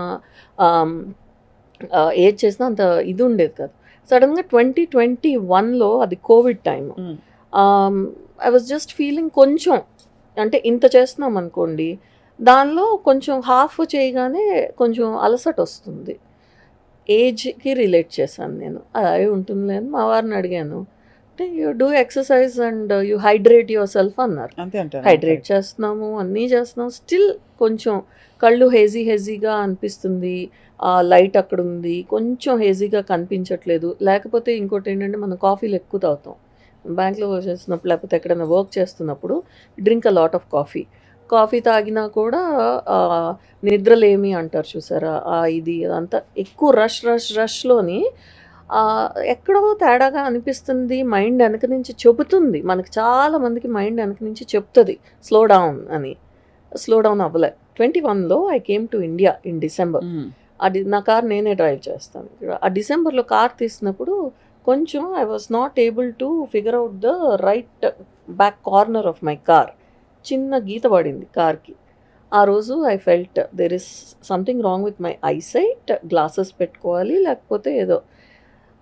ఏది చేసినా అంత ఇది ఉండేది కాదు. సడన్గా 2021లో అది Covid time. I was just feeling కొంచెం, అంటే ఇంత చేస్తున్నాం అనుకోండి, దానిలో కొంచెం హాఫ్ చేయగానే కొంచెం అలసట వస్తుంది. ఏజ్కి రిలేట్ చేశాను నేను. అది ఉంటుందిలే అని మా వారిని అడిగాను. అంటే you do exercise and you hydrate your self అన్నారు. అంతే అంటే హైడ్రేట్ చేస్తున్నాము, అన్నీ చేస్తున్నాము, స్టిల్ కొంచెం కళ్ళు హేజీగా అనిపిస్తుంది. లైట్ అక్కడ ఉంది, కొంచెం హేజీగా కనిపించట్లేదు. లేకపోతే ఇంకోటి ఏంటంటే మనం కాఫీలు ఎక్కువ తాగుతాం బ్యాంక్లో వర్క్ చేస్తున్నప్పుడు, లేకపోతే ఎక్కడైనా వర్క్ చేస్తున్నప్పుడు drink a lot of coffee తాగినా కూడా నిద్రలేమి అంటారు చూసారా, ఇది అదంతా ఎక్కువ రష్లోని ఎక్కడో తేడాగా అనిపిస్తుంది. మైండ్ వెనక నుంచి చెబుతుంది మనకి, చాలా మందికి మైండ్ వెనక నుంచి చెప్తుంది స్లో డౌన్ అని. స్లో డౌన్ అవ్వలే. 21లో I came to India in December. అది నా కార్ నేనే డ్రైవ్ చేస్తాను. ఆ డిసెంబర్లో కార్ తీసినప్పుడు కొంచెం I was not able to figure out the right back corner of my car. చిన్న గీత పడింది కార్కి. ఆ రోజు I felt there is something wrong with my eyesight, glasses పెట్టుకోవాలి లేకపోతే ఏదో.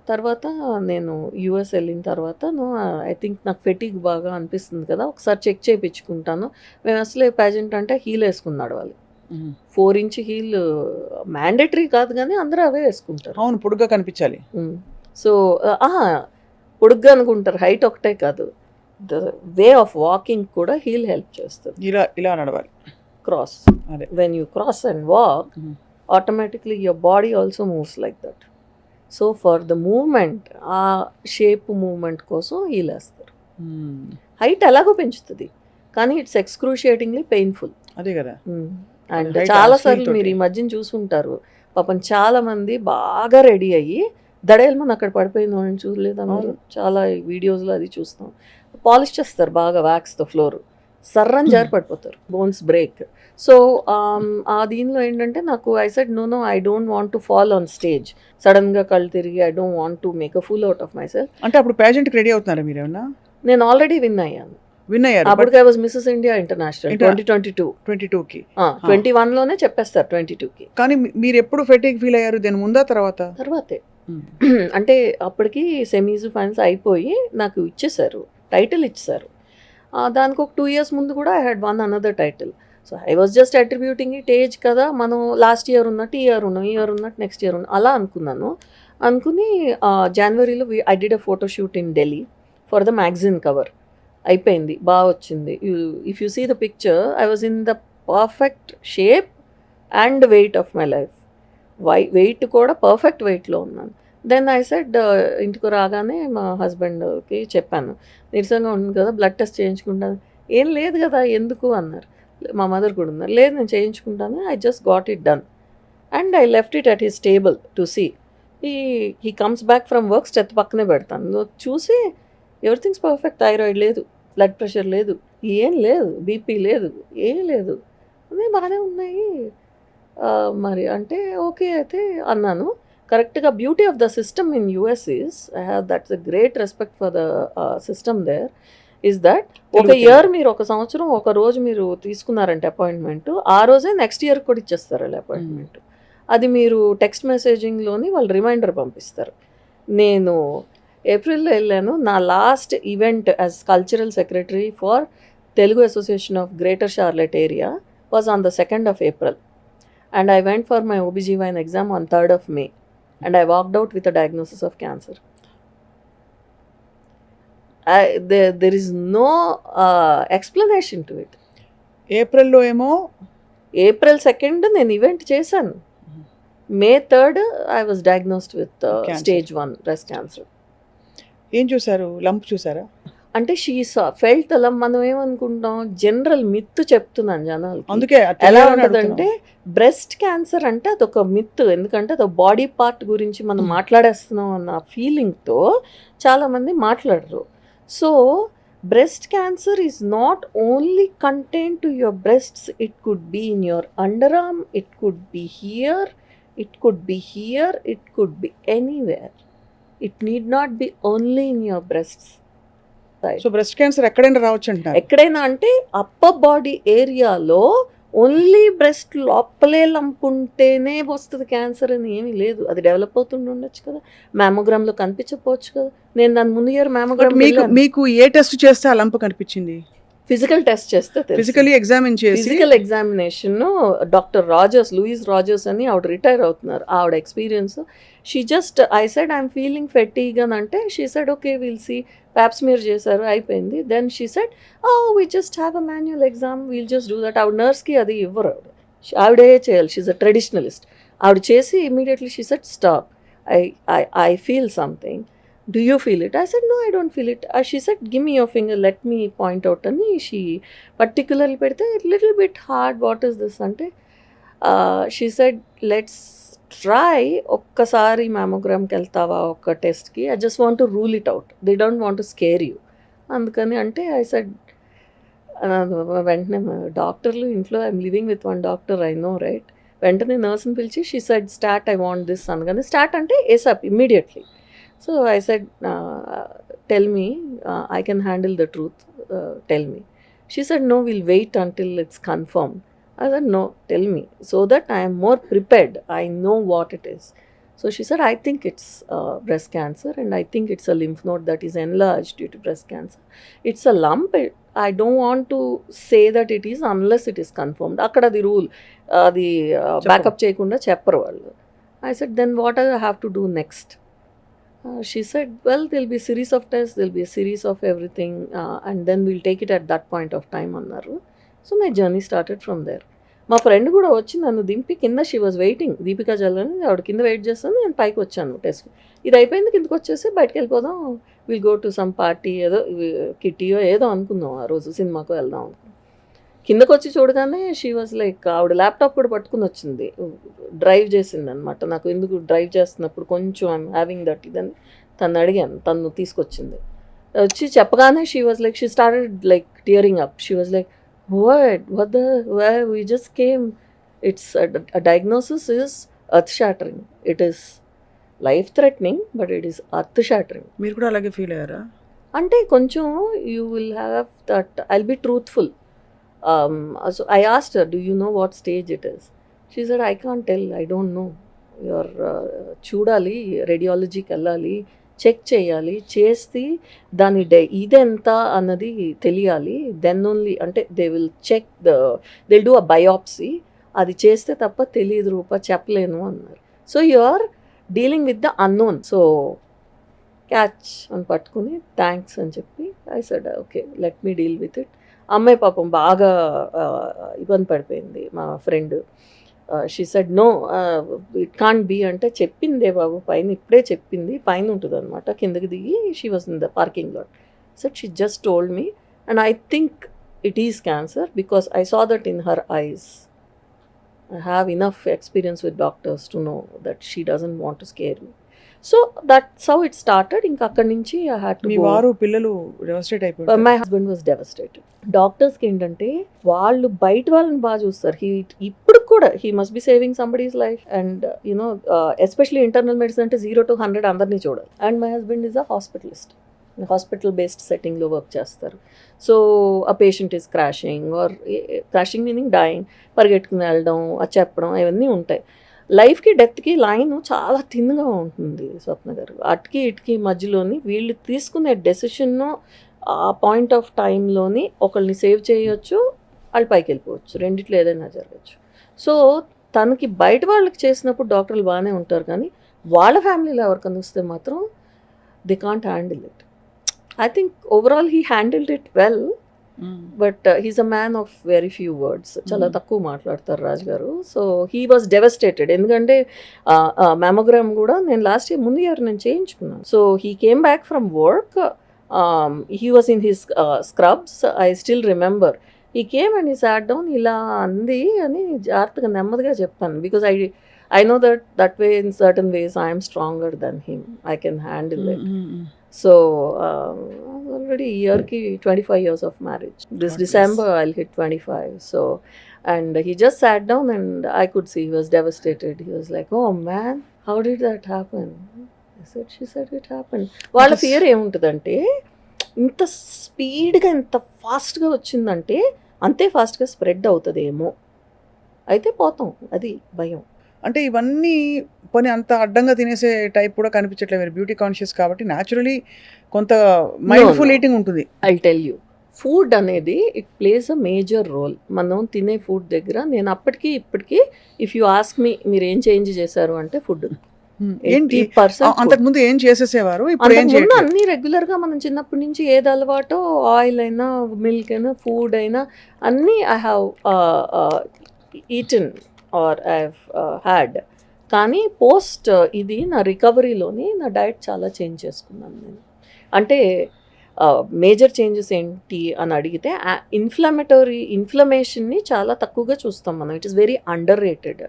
తర్వాత నేను యూఎస్ వెళ్ళిన తర్వాత ఐ థింక్ నాకు ఫెటిగ్ బాగా అనిపిస్తుంది కదా, ఒకసారి చెక్ చేయించుకుంటాను. మేము అసలే పేజెంట్ అంటే హీల్ వేసుకున్నాడు వాళ్ళు. 4 inch హీల్ మ్యాండేటరీ కాదు కానీ అందరూ అవే వేసుకుంటారు. అవును, పొడుగ్గా కనిపించాలి. సో పొడుగ్గా అనుకుంటారు, హైట్ ఒకటే కాదు, ద వే ఆఫ్ వాకింగ్ కూడా హీల్ హెల్ప్ చేస్తుంది. ఇలా నడవాలి, క్రాస్. అదే when you cross and walk automatically your body also moves like that. So for the movement, ఆ షేప్ మూవ్మెంట్ కోసం హీల్ వేస్తారు. హైట్ ఎలాగో పెంచుతుంది కానీ ఇట్స్ ఎక్స్క్రూషియేటింగ్లీ పెయిన్ఫుల్. అదే కదా. అండ్ చాలా సార్లు మీరు ఈ మధ్యన చూసుంటారు, పాపం చాలా మంది బాగా రెడీ అయ్యి దడేల్మని అక్కడ పడిపోయింది అని చూడలేదా మీరు? చాలా వీడియోస్లో అది చూస్తాం. పాలిష్ చేస్తారు బాగా వ్యాక్స్తో ఫ్లోర్, సర్రని జారి పడిపోతారు, బోన్స్ బ్రేక్. సో ఆ దీనిలో ఏంటంటే నాకు I said no I don't want to fall on stage. సడన్గా కళ్ళు తిరిగి I don't want to make a fool out of my self అప్పుడు పేజెంట్కి రెడీ అవుతున్నారా మీరు ఏమన్నా? నేను ఆల్రెడీ విన్ అయ్యాను. అప్పటికి I was Mrs India international 2022కి. 21లోనే చెప్పేస్తారు 22కి. కానీ మీరు ఎప్పుడు ఫెటిగ్ ఫీల్ అయ్యారు? దాని ముందా తర్వాతే? అంటే అప్పటికి సెమీస్ ఫైనల్స్ అయిపోయి నాకు ఇచ్చేసారు, టైటిల్ ఇచ్చేసారు. దానికి ఒక 2 years ముందు కూడా I had one another title. So I was just attributing it age కదా, మనం లాస్ట్ ఇయర్ ఉన్నట్టు ఈ ఇయర్ ఉన్నట్టు నెక్స్ట్ ఇయర్ అలా అనుకుని జనవరిలో I did a photoshoot in Delhi for the magazine cover. అయిపోయింది, బాగా వచ్చింది. If you see the picture I was in the perfect shape and weight of my life. Weight కూడా పర్ఫెక్ట్ వెయిట్లో ఉన్నాను. దెన్ ఐ సెడ్ ఇంటికి రాగానే మా హస్బెండ్కి చెప్పాను, నీరసంగా ఉంది కదా బ్లడ్ టెస్ట్ చేయించుకుంటాను. ఏం లేదు కదా ఎందుకు అన్నారు. మా మదర్ కూడా ఉన్నారు, లేదు నేను చేయించుకుంటాను. I just got it done and I left it at his table to see. He comes back from work, steth పక్కనే పెడతాను. చూసి ఎవ్రీథింగ్స్ పర్ఫెక్ట్, థైరాయిడ్ లేదు, బ్లడ్ ప్రెషర్ లేదు, ఏం లేదు, బీపీ లేదు, ఏం లేదు, అన్నీ బాగానే ఉన్నాయి. మరి అంటే ఓకే అయితే అన్నాను. కరెక్ట్గా beauty of the system in US is I have that's a great respect for the system there is that ఒక ఇయర్ మీరు ఒక సంవత్సరం ఒక రోజు మీరు తీసుకున్నారంటే అపాయింట్మెంట్, ఆ రోజే నెక్స్ట్ ఇయర్ కూడా ఇచ్చేస్తారు వాళ్ళ అపాయింట్మెంట్. అది మీరు టెక్స్ట్ మెసేజింగ్లోని వాళ్ళు రిమైండర్ పంపిస్తారు. నేను ఏప్రిల్లో వెళ్ళాను. నా last event as cultural secretary for Telugu association of greater Charlotte area was on the 2nd of April. And I went for my OBGYN exam on 3rd of May. And I walked out with a diagnosis of cancer. There is no explanation to it. ఏప్రిల్లో ఏమో April 2nd నేను event చేశాను. May 3rd I was diagnosed with Cancer. stage 1 breast cancer. ఏం చూసారు? Lump చూసారా? అంటే she felt అలా. మనం ఏమనుకుంటాం, జనరల్ మిత్ చెప్తున్నాను జనాలకి. అందుకే ఎలా ఉంటుందంటే బ్రెస్ట్ క్యాన్సర్ అంటే అదొక మిత్, ఎందుకంటే అదొక బాడీ పార్ట్ గురించి మనం మాట్లాడేస్తున్నాం అన్న ఫీలింగ్తో చాలామంది మాట్లాడరు. So breast cancer is not only contain to your breasts, it could be in your under arm, it could be here, it could be here, it could be anywhere. It need not be only in your breasts. So breast cancer ఎక్కడైనా రావచ్చు అంటారు? ఎక్కడైనా అంటే upper body ఏరియాలో only breast లోపలే లంపుంటేనే వస్తుంది cancer అని ఏమీ లేదు. అది డెవలప్ అవుతుండి ఉండొచ్చు కదా, మ్యామోగ్రామ్లో కనిపించకపోవచ్చు కదా. నేను దాని ముందు ఇయర్ మ్యామోగ్రామ్ మీకు ఏ టెస్ట్ చేస్తే ఆ లంప్ కనిపించింది? ఫిజికల్ టెస్ట్ చేస్తే, ఫిజికలీ ఎగ్జామిన్ చేసి, physical examination doctor Rogers, Louise Rogers అని ఆవిడ రిటైర్ అవుతున్నారు, ఆవిడ experience. She just I said I'm feeling fatigue అని అంటే she said okay will see, pap smear చేశారు అయిపోయింది. Then she said we just have a manual exam, we'll just do that. ఆవిడ నర్స్కి అది ఇవ్వరు, ఆవిడే చేయాలి, షీఈ్ అ ట్రెడిషనలిస్ట్. ఆవిడ చేసి immediately she said stop, I feel something, do you feel it? I said no, I don't feel it. She said give me your finger, let me point out ani. She particularly pedte a little bit hard, what is this ante she said let's try okkasari mammogram ki veltava okka test ki, I just want to rule it out, they don't want to scare you andukani ante. I said వెంటనే డాక్టర్లు ఇంట్లో, I'm living with one doctor, I know right. వెంటనే నర్స్ని పిలిచి she said start, I want this అనగానే start అంటే ఏసాప్ immediately. So I said, tell me, I can handle the truth, tell me. She said, no, we'll wait until it's confirmed. I said, no, tell me, so that I am more prepared, I know what it is. So she said, I think it's breast cancer, and I think it's a lymph node that is enlarged due to breast cancer. It's a lump. I don't want to say that it is unless it is confirmed. Akkada the rule, the backup cheyakunda chepparu vallu. I said, then what do I have to do next? She said, well, there'll be a series of tests, there'll be a series of everything, and then we'll take it at that point of time annaru. So my journey started from there. మా friend కూడా వచ్చి నన్ను దింపి కింద, she was waiting, Deepika జల్లని, ఆవిడ కింద wait చేస్తాను, నేను పైకి వచ్చాను టెస్ట్. ఇది అయిపోయింది, కిందకి వచ్చేసి బయటకు వెళ్ళిపోదాం, will go to some party, ఏదో కిట్టీయో ఏదో అనుకుందాం, ఆ రోజు సినిమాకు వెళ్దాం అనుకున్నాం. కిందకు వచ్చి చూడగానే షీ వాజ్ లైక్, ఆవిడ ల్యాప్టాప్ కూడా పట్టుకుని వచ్చింది, డ్రైవ్ చేసింది అనమాట. నాకు ఎందుకు డ్రైవ్ చేస్తున్నప్పుడు కొంచెం ఐఎమ్ హ్యావింగ్ దట్ ఇదని తను అడిగాను, తను తీసుకొచ్చింది. వచ్చి చెప్పగానే she was like, she started like tearing up. She was like, what we just came, it's a diagnosis is earth shattering, it is life threatening, but it is earth shattering. మీరు కూడా అలాగే ఫీల్ అయ్యారా? అంటే కొంచెం you will have that, I'll be truthful. So I asked her, do you know what stage it is? She said, I can't tell, I don't know. You're చూడాలి, రేడియాలజీకి వెళ్ళాలి, check చేయాలి, చేసి దాని ఇదెంత అన్నది తెలియాలి, దెన్ ఓన్లీ అంటే they will check they do a biopsy, అది చేస్తే తప్ప తెలియదు రూప, చెప్పలేను అన్నారు. So you are dealing with the unknown, so catch అని పట్టుకుని థ్యాంక్స్ అని చెప్పి I said okay let me deal with it. అమ్మాయి పాపం బాగా ఇబ్బంది పడిపోయింది, మా friend. She said no it can't be అంటే, చెప్పిందే బాబు పైన, ఇప్పుడే చెప్పింది, పైన ఉంటుంది అనమాట, కిందకి దిగి she was in the parking lot. Said she just told me and I think it is cancer because I saw that in her ice. I have enough experience with doctors to know that she doesn't want to scare me. So that's how it started. ఇంకా అక్కడి నుంచి I had to me వారు పిల్లలు devastate అయిపోయారు. My husband was devastated. డాక్టర్స్కి ఏంటంటే వాళ్ళు బయట వాళ్ళని బాగా చూస్తారు. ఇప్పుడు కూడా he must be saving somebody's life and you know especially internal medicine అంటే 0 to 100 అందరినీ చూడాలి. And my husband is a hospitalist, hospital based సెట్టింగ్లో వర్క్ చేస్తారు. సో ఆ patient is crashing or crashing meaning dying, పరిగెట్టుకుని వెళ్ళడం, అది చెప్పడం, అవన్నీ ఉంటాయి. లైఫ్కి డెత్కి లైన్ చాలా థిన్గా ఉంటుంది స్వప్న గారు. అటుకి ఇటుకి మధ్యలోని వీళ్ళు తీసుకునే డెసిషన్ను ఆ పాయింట్ ఆఫ్ టైంలోని ఒకళ్ళని సేవ్ చేయొచ్చు, వాళ్ళు పైకి వెళ్ళిపోవచ్చు, రెండిట్లో ఏదైనా జరగచ్చు. సో తనకి బయట వాళ్ళకి చేసినప్పుడు డాక్టర్లు బాగానే ఉంటారు, కానీ వాళ్ళ ఫ్యామిలీలో ఎవరికైనా వస్తే మాత్రం they can't handle it. I think overall he handled it well, but he's a man of very few words. చాలా తక్కువ మాట్లాడతారు రాజు గారు. So he was devastated. ఎందుకంటే మ్యామోగ్రామ్ కూడా నేను లాస్ట్ ఇయర్ ముందు ఇయర్ నేను చేయించుకున్నాను. So he came back from work, he was in his scrubs. I still remember he came and he sat down, ఇలా అంది అని జాగ్రత్తగా నెమ్మదిగా చెప్పాను. Because I know that way in certain ways I am stronger than him, I can handle it. So already year ki 25 years of marriage, this December I'll hit 25. So and he just sat down and I could see he was devastated. He was like, oh man, how did that happen? She said it happened. వాళ్ళ fear ఏముంటుందంటే ఇంత స్పీడ్గా ఇంత ఫాస్ట్గా వచ్చిందంటే అంతే ఫాస్ట్గా spread అవుతుందేమో, అయితే పోతాం, అది భయం. అంటే ఇవన్నీ పోనీ అంత అడ్డంగా తినేసే టైప్ కూడా కనిపించట్లేదు. మీరు బ్యూటీ కాన్షియస్ కాబట్టి న్యాచురలీ కొంత మైండ్ఫుల్ ఈటింగ్ ఉంటుంది. ఐ టెల్ యూ, ఫుడ్ అనేది it plays a major role. మనం తినే ఫుడ్ దగ్గర నేను అప్పటికి ఇప్పటికీ ఇఫ్ యూ ఆస్క్ మీ మీరు ఏం చేంజ్ చేశారు అంటే ఫుడ్. ఏంటి అంతకుముందు ఏం చేసేసేవారు, ఇప్పుడు ఏం ముందు అన్ని రెగ్యులర్ గా మనం చిన్నప్పటి నుంచి ఏది అలవాటో, ఆయిల్ అయినా మిల్క్ అయినా ఫుడ్ అయినా అన్నీ I have eaten or I had. కానీ పోస్ట్ ఇది నా రికవరీలోని నా డైట్ చాలా చేంజ్ చేసుకున్నాను నేను. అంటే మేజర్ చేంజెస్ ఏంటి అని అడిగితే ఇన్ఫ్లమేషన్ని చాలా తక్కువగా చూస్తాం మనం. It is very under rated.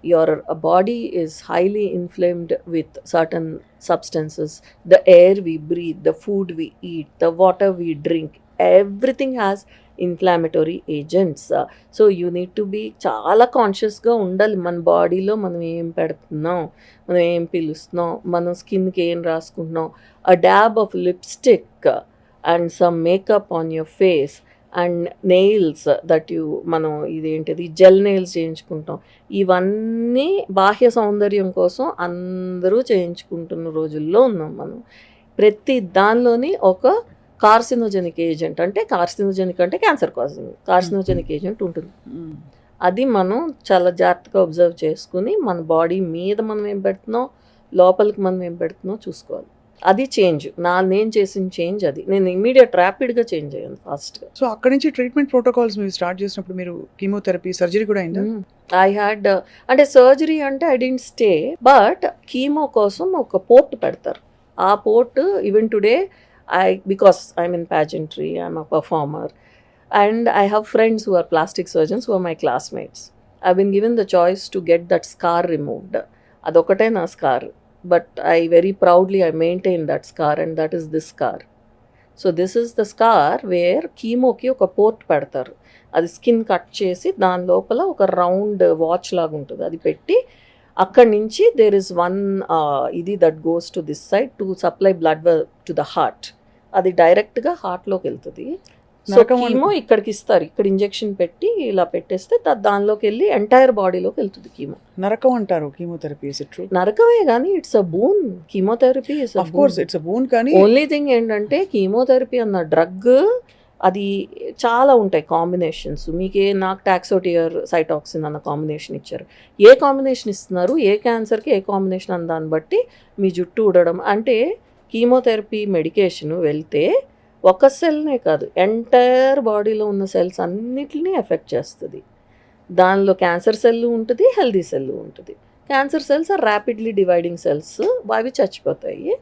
Your body is highly inflamed with certain substances. The air we breathe, the food we eat, the water we drink, everything has inflammatory agents. So you need to be చాలా కాన్షియస్గా ఉండాలి. మన బాడీలో మనం ఏం పెడుతున్నాం, మనం ఏం పీలుస్తున్నాం, మన స్కిన్కి ఏం రాసుకుంటున్నాం. A dab of lipstick and some makeup on your face and nails that you మనం ఇదేంటిది జెల్ నెయిల్స్ చేయించుకుంటాం. ఇవన్నీ బాహ్య సౌందర్యం కోసం అందరూ చేయించుకుంటున్న రోజుల్లో ఉన్నాం మనం. ప్రతి దానిలోని ఒక కార్సినోజెనిక్ ఏజెంట్, అంటే కార్సినోజెనిక్ అంటే క్యాన్సర్ కార్సినోజెనిక్ ఏజెంట్ ఉంటుంది. అది మనం చాలా జాగ్రత్తగా అబ్జర్వ్ చేసుకుని మన బాడీ మీద మనం ఏం పెడుతున్నాం, లోపలికి మనం ఏం పెడుతున్నాం చూసుకోవాలి. అది చేంజ్ నేను చేసిన చేంజ్. అది నేను ఇమీడియట్ ర్యాపిడ్గా చేంజ్ అయ్యాను ఫాస్ట్గా. సో అక్కడి నుంచి ట్రీట్మెంట్ ప్రోటోకాల్స్ మీరు స్టార్ట్ చేసినప్పుడు మీరు కీమోథెరపీ, సర్జరీ కూడా అయిందా? ఐ హ్యాడ్, అంటే సర్జరీ అంటే I didn't stay, but chemo కోసం ఒక పోర్ట్ పెడతారు. ఆ port even today because I'm in pageantry, I'm a performer and I have friends who are plastic surgeons who are my classmates. I've been given the choice to get that scar removed. Adokate na scar, but I very proudly I maintain that scar, and that is this scar. So this is the scar where chemo ki oka port pedtaru. Adi skin cut chesi dan lopala oka round watch laga untundi, adi petti akkadi nunchi there is one idi that goes to this side to supply blood to the heart. Adi direct ga heart loki veltadi. So chemo ఇక్కడికి ఇస్తారు, ఇక్కడ injection పెట్టి ఇలా పెట్టేస్తే దానిలోకి వెళ్ళి entire బాడీలోకి వెళ్తుంది కీమో. నరకం అంటారు కీమోథెరపీ. Is it true? నరకమే కానీ it's a boon. Chemotherapy is of course it's a boon, కానీ ఓన్లీ థింగ్ ఏంటంటే కీమోథెరపీ అన్న డ్రగ్ అది చాలా ఉంటాయి కాంబినేషన్స్. మీకే నాకు టాక్సోటియర్ సైటాక్సిన్ అన్న కాంబినేషన్ ఇచ్చారు. ఏ కాంబినేషన్ ఇస్తున్నారు, ఏ క్యాన్సర్కి ఏ కాంబినేషన్ అన్న దాన్ని బట్టి మీ జుట్టు ఊడడం. అంటే కీమోథెరపీ మెడికేషన్ వెళ్తే ఒక సెల్నే కాదు, ఎంటైర్ బాడీలో ఉన్న సెల్స్ అన్నిటినీ ఎఫెక్ట్ చేస్తుంది. దానిలో క్యాన్సర్ సెల్ ఉంటుంది, హెల్దీ సెల్ ఉంటుంది. Cancer cells are rapidly dividing cells, అవి చచ్చిపోతాయి.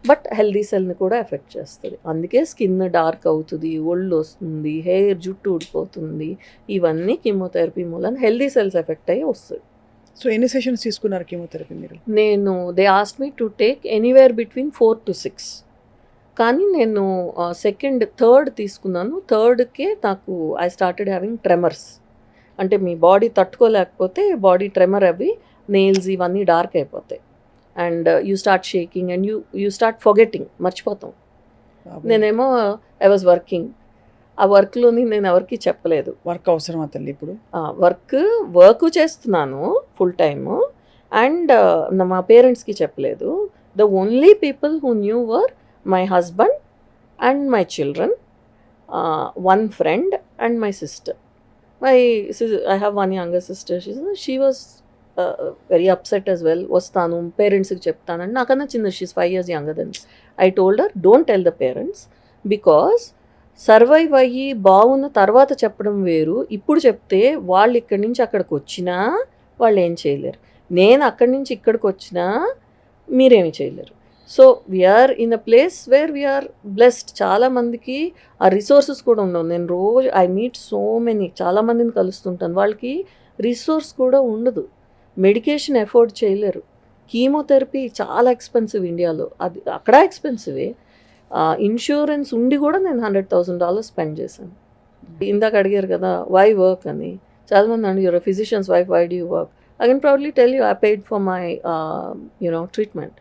బట్ హెల్దీ సెల్ని కూడా ఎఫెక్ట్ చేస్తుంది. అందుకే స్కిన్ డార్క్ అవుతుంది, ఒళ్ళు వస్తుంది, హెయిర్ జుట్టు ఊడిపోతుంది. ఇవన్నీ కీమోథెరపీ మూలన హెల్దీ సెల్స్ ఎఫెక్ట్ అయ్యి వస్తుంది. సో ఎన్ని సెషన్స్ తీసుకున్నారు కీమోథెరపీ మీరు? నేను they ask me to take anywhere between 4 to 6, కానీ నేను సెకండ్ థర్డ్ తీసుకున్నాను. థర్డ్కే నాకు ఐ స్టార్టెడ్ హ్యావింగ్ ట్రెమర్స్. అంటే మీ బాడీ తట్టుకోలేకపోతే బాడీ ట్రెమర్ అవి నెయిల్స్ ఇవన్నీ డార్క్ అయిపోతాయి and you start shaking and you start forgetting, మర్చిపోతాం. నేనేమో ఐ వాజ్ వర్కింగ్, ఆ వర్క్లోని నేను ఎవరికి చెప్పలేదు. వర్క్ అవసరమా తల్లి ఇప్పుడు? వర్క్ చేస్తున్నాను ఫుల్ టైమ్ అండ్ మా పేరెంట్స్కి చెప్పలేదు. The only people who knew were my husband and my children, one friend and my sister. I have one younger sister. She was very upset as well. వస్తాను పేరెంట్స్కి చెప్తానని. నాకన్నా చిన్న, she's 5 years younger than me. I told her, don't tell the parents, because survive అయ్యి బాగున్న తర్వాత చెప్పడం వేరు. ఇప్పుడు చెప్తే వాళ్ళు ఇక్కడి నుంచి అక్కడికి వచ్చినా వాళ్ళు ఏం చేయలేరు, నేను అక్కడి నుంచి ఇక్కడికి వచ్చినా మీరేమి చేయలేరు. So we're in a place where we're blessed. చాలామందికి ఆ రిసోర్సెస్ కూడా ఉండవు. నేను రోజు ఐ మీట్ సో మెనీ, చాలామందిని కలుస్తుంటాను, వాళ్ళకి రిసోర్స్ కూడా ఉండదు, మెడికేషన్ ఎఫోర్డ్ చేయలేరు. కీమోథెరపీ చాలా ఎక్స్పెన్సివ్ ఇండియాలో, అది అక్కడ ఎక్స్పెన్సివే. ఇన్సూరెన్స్ ఉండి కూడా నేను $100,000 స్పెండ్ చేశాను. ఇందాక అడిగారు కదా వై వర్క్ అని, చాలామంది అండి your physician's wife, why do you work? I can proudly tell you, I paid for my treatment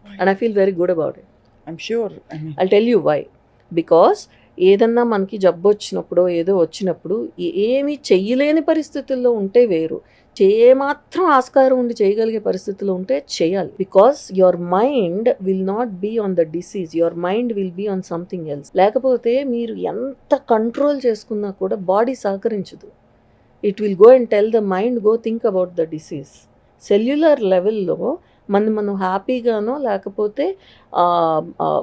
and I feel very good about it. I'm sure. I'll tell you why. Because ఏదన్నా మనకి జబ్బు వచ్చినప్పుడు ఏదో వచ్చినప్పుడు ఏమీ చెయ్యలేని పరిస్థితుల్లో ఉంటే వేరు, మాత్రం ఆస్కారం ఉండి చేయగలిగే పరిస్థితుల్లో ఉంటే చేయాలి. Because your mind will not be on the disease, your mind will be on something else. లేకపోతే మీరు ఎంత కంట్రోల్ చేసుకున్నా కూడా బాడీ సహకరించదు. It will go and tell the mind, go think about the disease. Cellular లెవెల్లో మనం హ్యాపీగానో లేకపోతే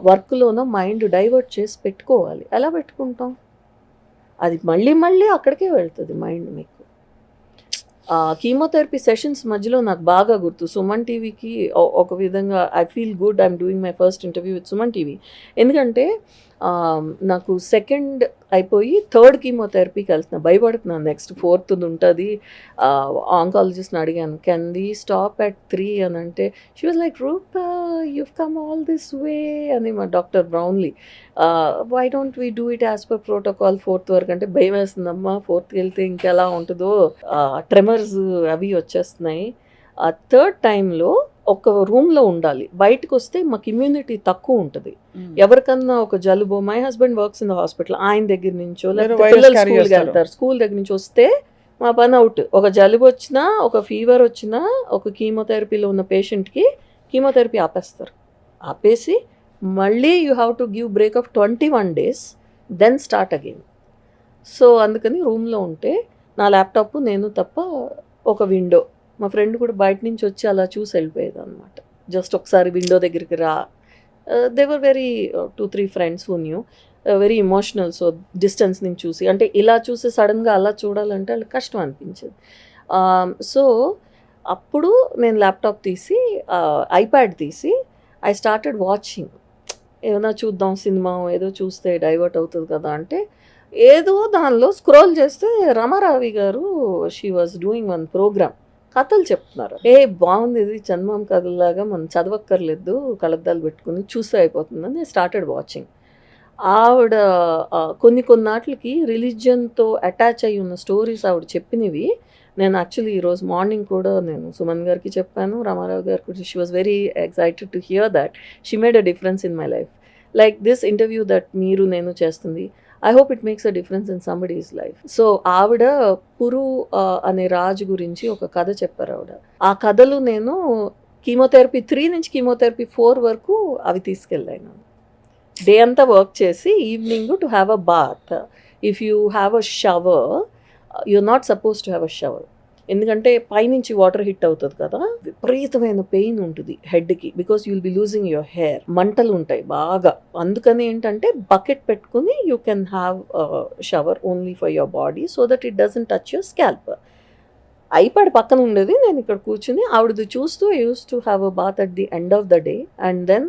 వర్క్లోనో mind divert చేసి పెట్టుకోవాలి. ఎలా పెట్టుకుంటాం? అది మళ్ళీ మళ్ళీ అక్కడికే వెళ్తుంది మైండ్. మీకు కీమోథెరపీ సెషన్స్ మధ్యలో నాకు బాగా గుర్తు, సుమన్ టీవీకి ఒక విధంగా I feel good I'm doing my first interview with Suman TV. ఎందుకంటే నాకు సెకండ్ అయిపోయి థర్డ్ కీమోథెరపీకి వెళ్తున్నా, భయపడుతున్నాను నెక్స్ట్ 4th ఉంటుంది. ఆంకాలజిస్ట్ని అడిగాను, కెన్ ది స్టాప్ at 3 అని అంటే she was like, Rupa you've come all this way అని మా doctor Brownlee, why don't we do it as per protocol 4th వరకు అంటే భయం వేస్తుందమ్మా, 4th వెళ్తే ఇంకెలా ఉంటుందో, ట్రెమర్స్ అవి వచ్చేస్తున్నాయి. థర్డ్ టైంలో ఒక రూమ్లో ఉండాలి, బయటకు వస్తే మాకు ఇమ్యూనిటీ తక్కువ ఉంటుంది. ఎవరికన్నా ఒక జలుబు, my husband works in the hospital, ఆయన దగ్గర నుంచో లేకపోతే పిల్లలు స్కూల్కి వెళ్తారు, స్కూల్ దగ్గర నుంచి వస్తే మా పని అవుట్. ఒక జలుబు వచ్చినా, ఒక ఫీవర్ వచ్చినా, ఒక కీమోథెరపీలో ఉన్న పేషెంట్కి కీమోథెరపీ ఆపేస్తారు. ఆపేసి మళ్ళీ you have to give break of 21 days, then start again. So అందుకని రూమ్లో ఉంటే నా ల్యాప్టాప్ నేను తప్ప ఒక విండో, మా ఫ్రెండ్ కూడా బయట నుంచి వచ్చి అలా చూసి వెళ్ళిపోయేది అనమాట. జస్ట్ ఒకసారి విండో దగ్గరికి రా. They were very 2-3 friends who knew, very emotional. So distance నుంచి చూసి, అంటే ఇలా చూసి సడన్గా అలా చూడాలంటే వాళ్ళకి కష్టం అనిపించేది. సో అప్పుడు నేను ల్యాప్టాప్ తీసి, ఐప్యాడ్ తీసి, ఐ స్టార్టెడ్ వాచింగ్. ఏమైనా చూద్దాం సినిమా, ఏదో చూస్తే డైవర్ట్ అవుతుంది కదా అంటే ఏదో దానిలో స్క్రోల్ చేస్తే రమారావి గారు, she was doing one program, కథలు చెప్తున్నారు. బాగుంది, ఇది చందమామ కథలాగా, మనం చదవక్కర్లేదు, కళ్ళద్దాలు పెట్టుకుని చూస్తే అయిపోతుందని స్టార్టెడ్ వాచింగ్. ఆవిడ కొన్నాటికి రిలీజియన్తో అటాచ్ అయ్యి ఉన్న స్టోరీస్ ఆవిడ చెప్పినవి నేను యాక్చువల్లీ ఈరోజు మార్నింగ్ కూడా నేను సుమన్ గారికి చెప్పాను, రామారావు గారికి కూడా. She was very excited to hear that she made a difference in my life. Like this interview that మీరు నేను చేస్తుంది, I hope it makes a difference in somebody's life. So ఆవిడ పురు అనే రాజు గురించి ఒక కథ చెప్పారు ఆవిడ. ఆ కథలు నేను కీమోథెరపీ 3 నుంచి కీమోథెరపీ 4 వరకు అవి తీసుకెళ్ళాను. డే అంతా వర్క్ చేసి evening to have a bath. If you have a shower, you're not suppose to have a shower. ఎందుకంటే పైనుంచి వాటర్ హిట్ అవుతుంది కదా, విపరీతమైన పెయిన్ ఉంటుంది హెడ్కి, because you will be losing your hair. మంటలు ఉంటాయి బాగా. అందుకని ఏంటంటే బకెట్ పెట్టుకుని you can have shower only for your body so that it doesn't touch your scalp. IPad పక్కన ఉండేది, నేను ఇక్కడ కూర్చుని ఆవిడది చూస్తూ I use to have a bath at the end of the day and then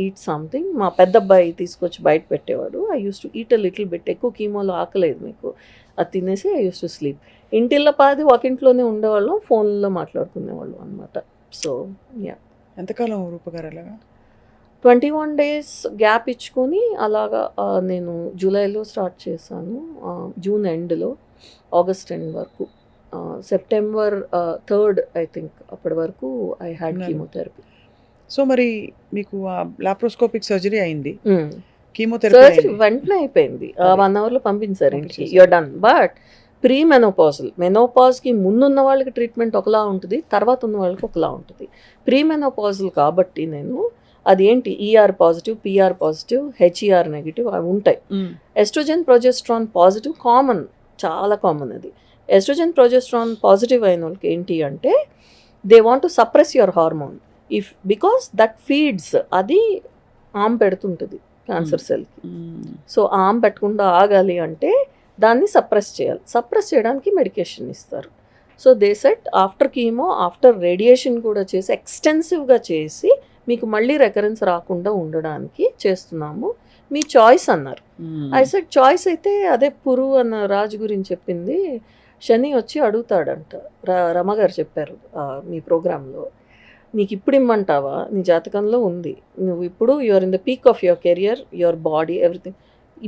eat something. మా పెద్ద అబ్బాయి తీసుకొచ్చి బయట పెట్టేవాడు. I use to eat a little bit. ఎక్కువ కీమోలో ఆకలేదు మీకు, అది తినేసి ఐ యూస్ టు స్లీప్. ఇంటిల్లో పాది ఒక ఇంట్లోనే ఉండేవాళ్ళం, ఫోన్లో మాట్లాడుకునేవాళ్ళం అనమాట. So yeah. ఎంతకాలం రూపగారు అలాగా? 21 days గ్యాప్ ఇచ్చుకొని అలాగా నేను జూలైలో స్టార్ట్ చేశాను, జూన్ ఎండ్లో ఆగస్ట్ ఎండ్ వరకు, సెప్టెంబర్ 3rd ఐ థింక్ అప్పటి వరకు ఐ హ్యాడ్ కీమోథెరపీ. సో మరి మీకు లాప్రోస్కోపిక్ సర్జరీ అయింది, సర్జరీ కీమోథెరపీ వెంటనే అయిపోయింది, 1 hourలో పంపించారు ఇంటికి, యూర్ డన్. బట్ ప్రీ మెనోపాజ్కి ముందున్న వాళ్ళకి ట్రీట్మెంట్ ఒకలా ఉంటుంది, తర్వాత ఉన్న వాళ్ళకి ఒకలా ఉంటుంది. ప్రీ మెనోపాజల్ కాబట్టి నేను అది ఏంటి ER positive, PR positive, HER negative అవి ఉంటాయి. ఎస్ట్రోజన్ ప్రొజెస్ట్రాన్ పాజిటివ్ కామన్, చాలా కామన్ అది. ఎస్ట్రోజన్ ప్రొజెస్ట్రాన్ పాజిటివ్ అయిన వాళ్ళకి ఏంటి అంటే they want to suppress your hormone because that feeds, అది ఆమ్ పెడుతుంటుంది క్యాన్సర్ సెల్కి. సో ఆమ్ పెట్టకుండా ఆగాలి అంటే దాన్ని సప్రెస్ చేయాలి. సప్రెస్ చేయడానికి మెడికేషన్ ఇస్తారు. So they set after chemo, after radiation కూడా చేసి ఎక్స్టెన్సివ్గా చేసి మీకు మళ్ళీ రెకరెన్స్ రాకుండా ఉండడానికి చేస్తున్నాము, మీ చాయిస్ అన్నారు. ఐ సెడ్ చాయిస్ అయితే అదే పురు అన్న రాజు గురించి చెప్పింది, శని వచ్చి అడుగుతాడంట, రమగారు చెప్పారు మీ ప్రోగ్రాంలో, నీకు ఇప్పుడు ఇమ్మంటావా, నీ జాతకంలో ఉంది, నువ్వు ఇప్పుడు you're in the peak of your career, your body everything,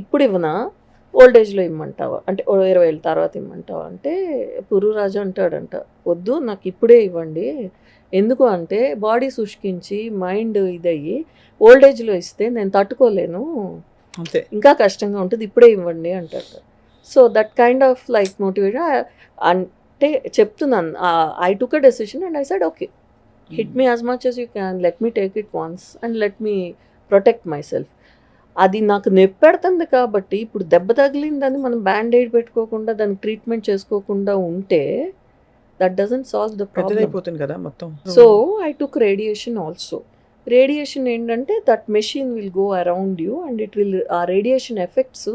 ఇప్పుడు ఇవ్వనా ఓల్డ్ ఏజ్లో ఇమ్మంటావా అంటే 20 ఏళ్ళ తర్వాత ఇమ్మంటావా అంటే పురు రాజు అంటాడంట, వద్దు నాకు ఇప్పుడే ఇవ్వండి, ఎందుకు అంటే బాడీ శుష్కించి మైండ్ ఇదయ్యి ఓల్డ్ ఏజ్లో ఇస్తే నేను తట్టుకోలేను, అంతే ఇంకా కష్టంగా ఉంటుంది, ఇప్పుడే ఇవ్వండి అంటాడు. So that kind of like motivation అంటే చెప్తున్నాను. I took a decision and I said okay, hit me as much as you can, let me take it once and let me protect my self. అది నాకు నొప్పెడుతుంది కాబట్టి ఇప్పుడు దెబ్బ తగిలిందని మనం Band-Aid పెట్టుకోకుండా దానికి ట్రీట్మెంట్ చేసుకోకుండా ఉంటే that doesn't solve the problem కదా మొత్తం. So I took radiation also. Radiation ఏంటంటే that machine will go around you and it will, ఆ రేడియేషన్ ఎఫెక్ట్స్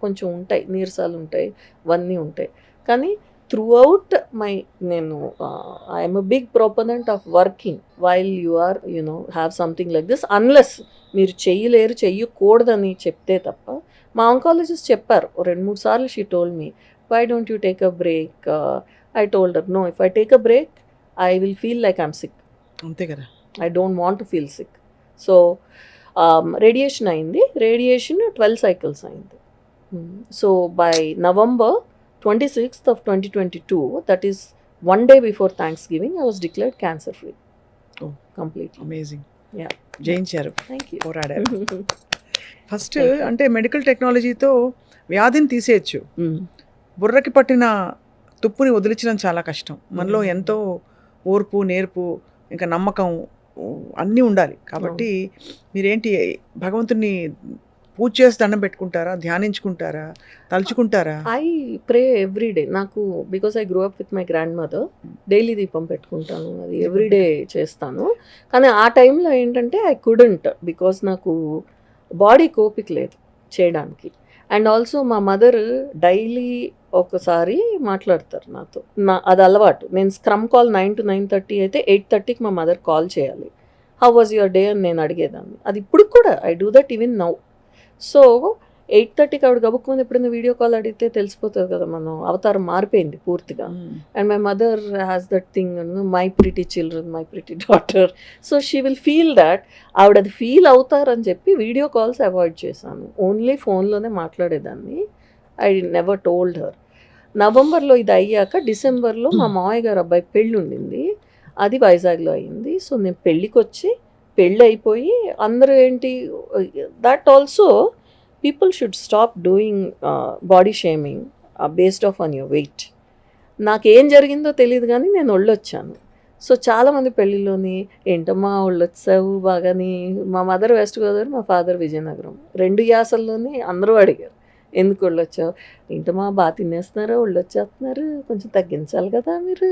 కొంచెం ఉంటాయి, నీరసాలు ఉంటాయి, అవన్నీ ఉంటాయి. కానీ త్రూ అవుట్ నేను I'm a big proponent of working while you are have something like this, unless మీరు చెయ్యకూడదని చెప్తే తప్ప. మా ఆంకాలజిస్ట్ చెప్పారు 2-3 సార్లు, she told me why don't you take a break. I told her, no, if I take a break, I will feel like I'm sick. అంతే కదా, I don't want to feel sick. So, radiation అయింది. Radiation 12 cycles అయింది. So, by November 26th of 2022, that is 1 day before Thanksgiving, I was declared cancer free. Oh, completely. Amazing. Yeah. జయించారు, Thank you. పోరాడారు. First అంటే medical టెక్నాలజీతో వ్యాధిని తీసేయచ్చు, బుర్రకి పట్టిన తుప్పుని వదిలించడం చాలా కష్టం. మనలో ఎంతో ఓర్పు, నేర్పు, ఇంకా నమ్మకం అన్నీ ఉండాలి. కాబట్టి మీరేంటి భగవంతుని పూజ చేసి దండం పెట్టుకుంటారా, ధ్యానించుకుంటారా, తలుచుకుంటారా? I pray every day. నాకు because I grow up with my grandmother, daily దీపం పెట్టుకుంటాను, అది ఎవ్రీడే చేస్తాను. కానీ ఆ టైంలో ఏంటంటే ఐ కుడెంట్, బికాస్ నాకు బాడీ కోపిక లేదు చేయడానికి. అండ్ ఆల్సో మా మదర్ డైలీ ఒకసారి మాట్లాడతారు నాతో, అది అలవాటు. నేను స్క్రమ్ కాల్ 9 to 9:30 అయితే 8:30కి మా మదర్ కాల్ చేయాలి, హౌ వాజ్ యువర్ డే అని నేను అడిగేదాన్ని. అది ఇప్పుడు కూడా I do that even now. So 8:30కి ఆవిడ గబుక్కుని ఎప్పుడైనా వీడియో కాల్ అడిగితే తెలిసిపోతుంది కదా, మనం అవతారం మారిపోయింది పూర్తిగా. And my mother has that thing, my pretty children, my pretty daughter. So she will feel that, ఆవిడ అది ఫీల్ అవుతారని చెప్పి వీడియో కాల్స్ అవాయిడ్ చేశాను, ఓన్లీ ఫోన్లోనే మాట్లాడేదాన్ని. I never told her. నవంబర్లో ఇది అయ్యాక డిసెంబర్లో మా మామయ్య గారు అబ్బాయి పెళ్ళి ఉండింది, అది వైజాగ్లో అయింది. సో నేను పెళ్ళికి వచ్చి పెళ్ళి అయిపోయి అందరూ ఏంటి, that also people should stop doing body shaming based off on your weight. నాకేం జరిగిందో తెలియదు కానీ నేను ఒళ్ళొచ్చాను. సో చాలామంది పెళ్ళిలోని ఏంటమ్మా ఒళ్ళొచ్చావు బాగాని, మా మదర్ వెస్ట్ గోదావరి, మా ఫాదర్ విజయనగరం, 2 యాసల్లోని అందరూ అడిగారు ఎందుకు ఒళ్ళొచ్చావు, ఏంటమ్మా బాగా తినేస్తున్నారు, ఒళ్ళొచ్చేస్తున్నారు, కొంచెం తగ్గించాలి కదా మీరు,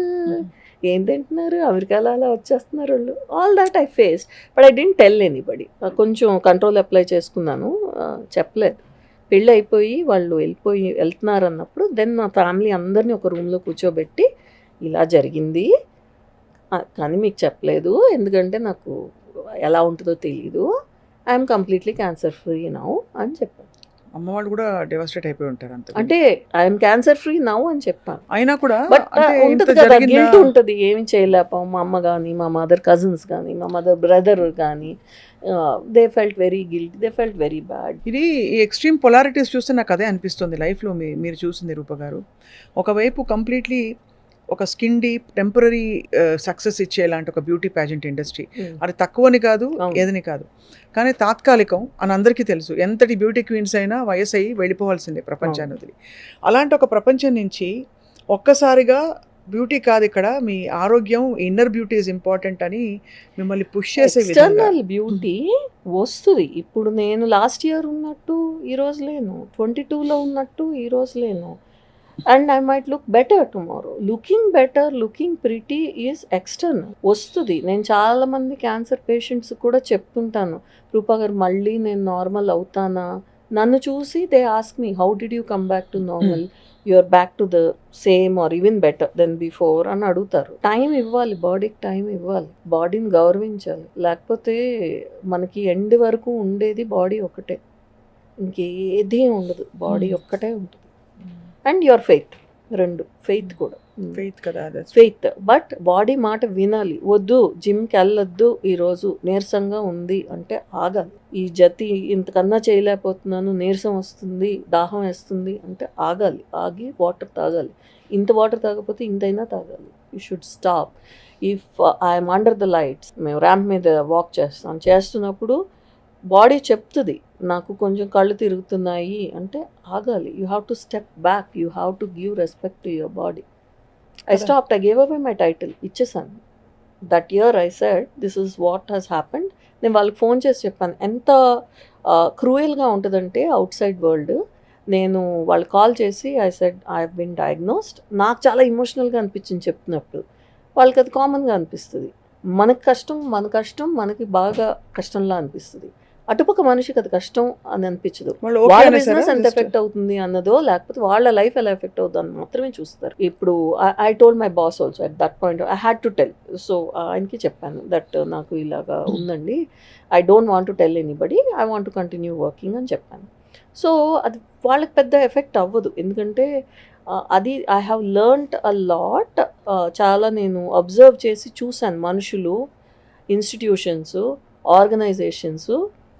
ఏం తింటున్నారు, అమెరికాలో అలా వచ్చేస్తున్నారు వాళ్ళు. All that I face, but I didn't tell anybody. కొంచెం కంట్రోల్ అప్లై చేసుకున్నాను, చెప్పలేదు. పెళ్ళి అయిపోయి వాళ్ళు వెళ్తున్నారు అన్నప్పుడు దెన్ మా ఫ్యామిలీ అందరినీ ఒక రూమ్లో కూర్చోబెట్టి ఇలా జరిగింది, కానీ మీకు చెప్పలేదు ఎందుకంటే నాకు ఎలా ఉంటుందో తెలీదు, I'm completely cancer free now అని చెప్పాను. అమ్మ వాళ్ళు కూడా డెవాస్టేట్ అయిపోయి ఉంటారు అంత. అంటే ఐఎమ్ క్యాన్సర్ ఫ్రీ నౌ అని చెప్పాను. అయినా కూడా బట్ ఉంటుంది కదా, గిల్ట్ ఉంటుంది, ఏమి చేయలేపాం. మా అమ్మ కానీ, మా మదర్ కజిన్స్ కానీ, మా మదర్ బ్రదర్ కానీ, they felt very guilt, they felt very bad. ఇది ఈ ఎక్స్ట్రీమ్ పొలారిటీస్ చూస్తే నాకు అదే అనిపిస్తుంది లైఫ్లో. మీరు చూసింది రూప గారు, ఒకవైపు కంప్లీట్లీ ఒక స్కిన్ డీప్ టెంపరీ సక్సెస్ ఇచ్చేలాంటి ఒక బ్యూటీ ప్యాజెంట్ ఇండస్ట్రీ, అది తక్కువని కాదు ఏదని కాదు, కానీ తాత్కాలికం అని అందరికీ తెలుసు. ఎంతటి బ్యూటీ క్వీన్స్ అయినా వయసు అయ్యి వెళ్ళిపోవాల్సిందే ప్రపంచాన్ని వదిలి. అలాంటి ఒక ప్రపంచం నుంచి ఒక్కసారిగా బ్యూటీ కాదు ఇక్కడ, మీ ఆరోగ్యం, ఇన్నర్ బ్యూటీ ఇస్ ఇంపార్టెంట్ అని మిమ్మల్ని పుష్ చేసే ఎక్స్టర్నల్ బ్యూటీ వస్తుంది. ఇప్పుడు నేను లాస్ట్ ఇయర్ ఉన్నట్టు ఈరోజు లేను, 22లో ఉన్నట్టు ఈరోజు లేను. And I might look better tomorrow. Looking better, looking pretty is external, వస్తుంది. నేను చాలా మంది క్యాన్సర్ పేషెంట్స్ కూడా చెప్తుంటాను, రూపా గారు మళ్ళీ నేను నార్మల్ అవుతానా, నన్ను చూసి they ask me how did you come back to normal, you are back to the same or even better than before అని అడుగుతారు. టైం ఇవ్వాలి, బాడీకి టైం ఇవ్వాలి, బాడీని గౌరవించాలి. లేకపోతే మనకి ఎండ్ వరకు ఉండేది బాడీ ఒకటే, ఇంకేదీ ఉండదు, బాడీ ఒక్కటే ఉంటుంది. అండ్ యువర్ ఫెయిత్, రెండు ఫెయిత్ కూడా ఫెయిత్ కదా, ఫెయిత్. బట్ బాడీ మాట వినాలి. వద్దు జిమ్కి వెళ్ళొద్దు, ఈరోజు నీరసంగా ఉంది అంటే ఆగాలి. ఈ జతి ఇంతకన్నా చేయలేకపోతున్నాను, నీరసం వస్తుంది, దాహం వేస్తుంది అంటే ఆగాలి, ఆగి వాటర్ తాగాలి. ఇంత వాటర్ తాగకపోతే ఇంతైనా తాగాలి. You should stop. If I'm under the lights, మేము ర్యాంప్ మీద వాక్ చేస్తున్నప్పుడు బాడీ చెప్తుంది నాకు కొంచెం కళ్ళు తిరుగుతున్నాయి అంటే ఆగాలి. You have to step back, you have to give respect to your body. I stopped, I gave away my title, ఇచ్చేసాను. That year I said this is what has happened. నేను వాళ్ళకి ఫోన్ చేసి చెప్పాను. ఎంత క్రూయల్గా ఉంటుందంటే అవుట్ సైడ్ వరల్డ్. నేను వాళ్ళు call చేసి I said I have been diagnosed. నాకు చాలా ఇమోషనల్గా అనిపించింది చెప్తున్నప్పుడు, వాళ్ళకి అది కామన్గా అనిపిస్తుంది. మనకి కష్టం మనకి బాగా కష్టంలా అనిపిస్తుంది, అటుపక్క మనిషికి అది కష్టం అని అనిపించదు. వాళ్ళ బిజినెస్ ఎంత ఎఫెక్ట్ అవుతుంది అన్నదో, లేకపోతే వాళ్ళ లైఫ్ ఎలా ఎఫెక్ట్ అవుతుంది అని మాత్రమే చూస్తారు. ఇప్పుడు I told my boss also at that point, I had to tell. So ఆయనకి చెప్పాను దట్ నాకు ఇలాగా ఉందండి, I don't want to tell anybody, I want to continue working అని చెప్పాను. సో అది వాళ్ళకి పెద్ద ఎఫెక్ట్ అవ్వదు, ఎందుకంటే అది I have learned a lot. చాలా నేను అబ్జర్వ్ చేసి చూశాను. మనుషులు, institutions, organisations,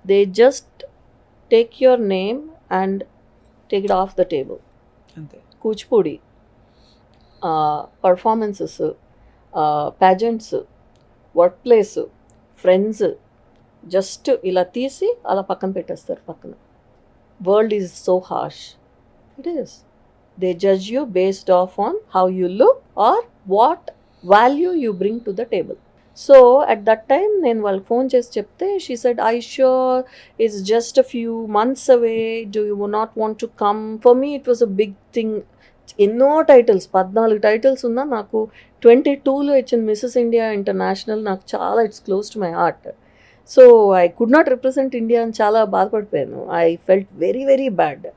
they just take your name and take it off the table. Kuchipudi performances, pageants, work place, friends just ఇలా తీసి అలా పక్కన పెట్టేస్తారు. పక్కన world is so harsh, it is. They judge you based off on how you look or what value you bring to the table. So at that time నేను వాళ్ళకి phone చేసి చెప్తే she said I sure it's just a few months away, do you not want to come. For me it was a big thing. ఎన్నో titles, 14 titles ఉన్నా. నాకు 22లో ఇచ్చిన Mrs India international నాకు చాలా, it's close to my heart. So I could not represent India అని చాలా బాధపడిపోయాను. I felt very very bad.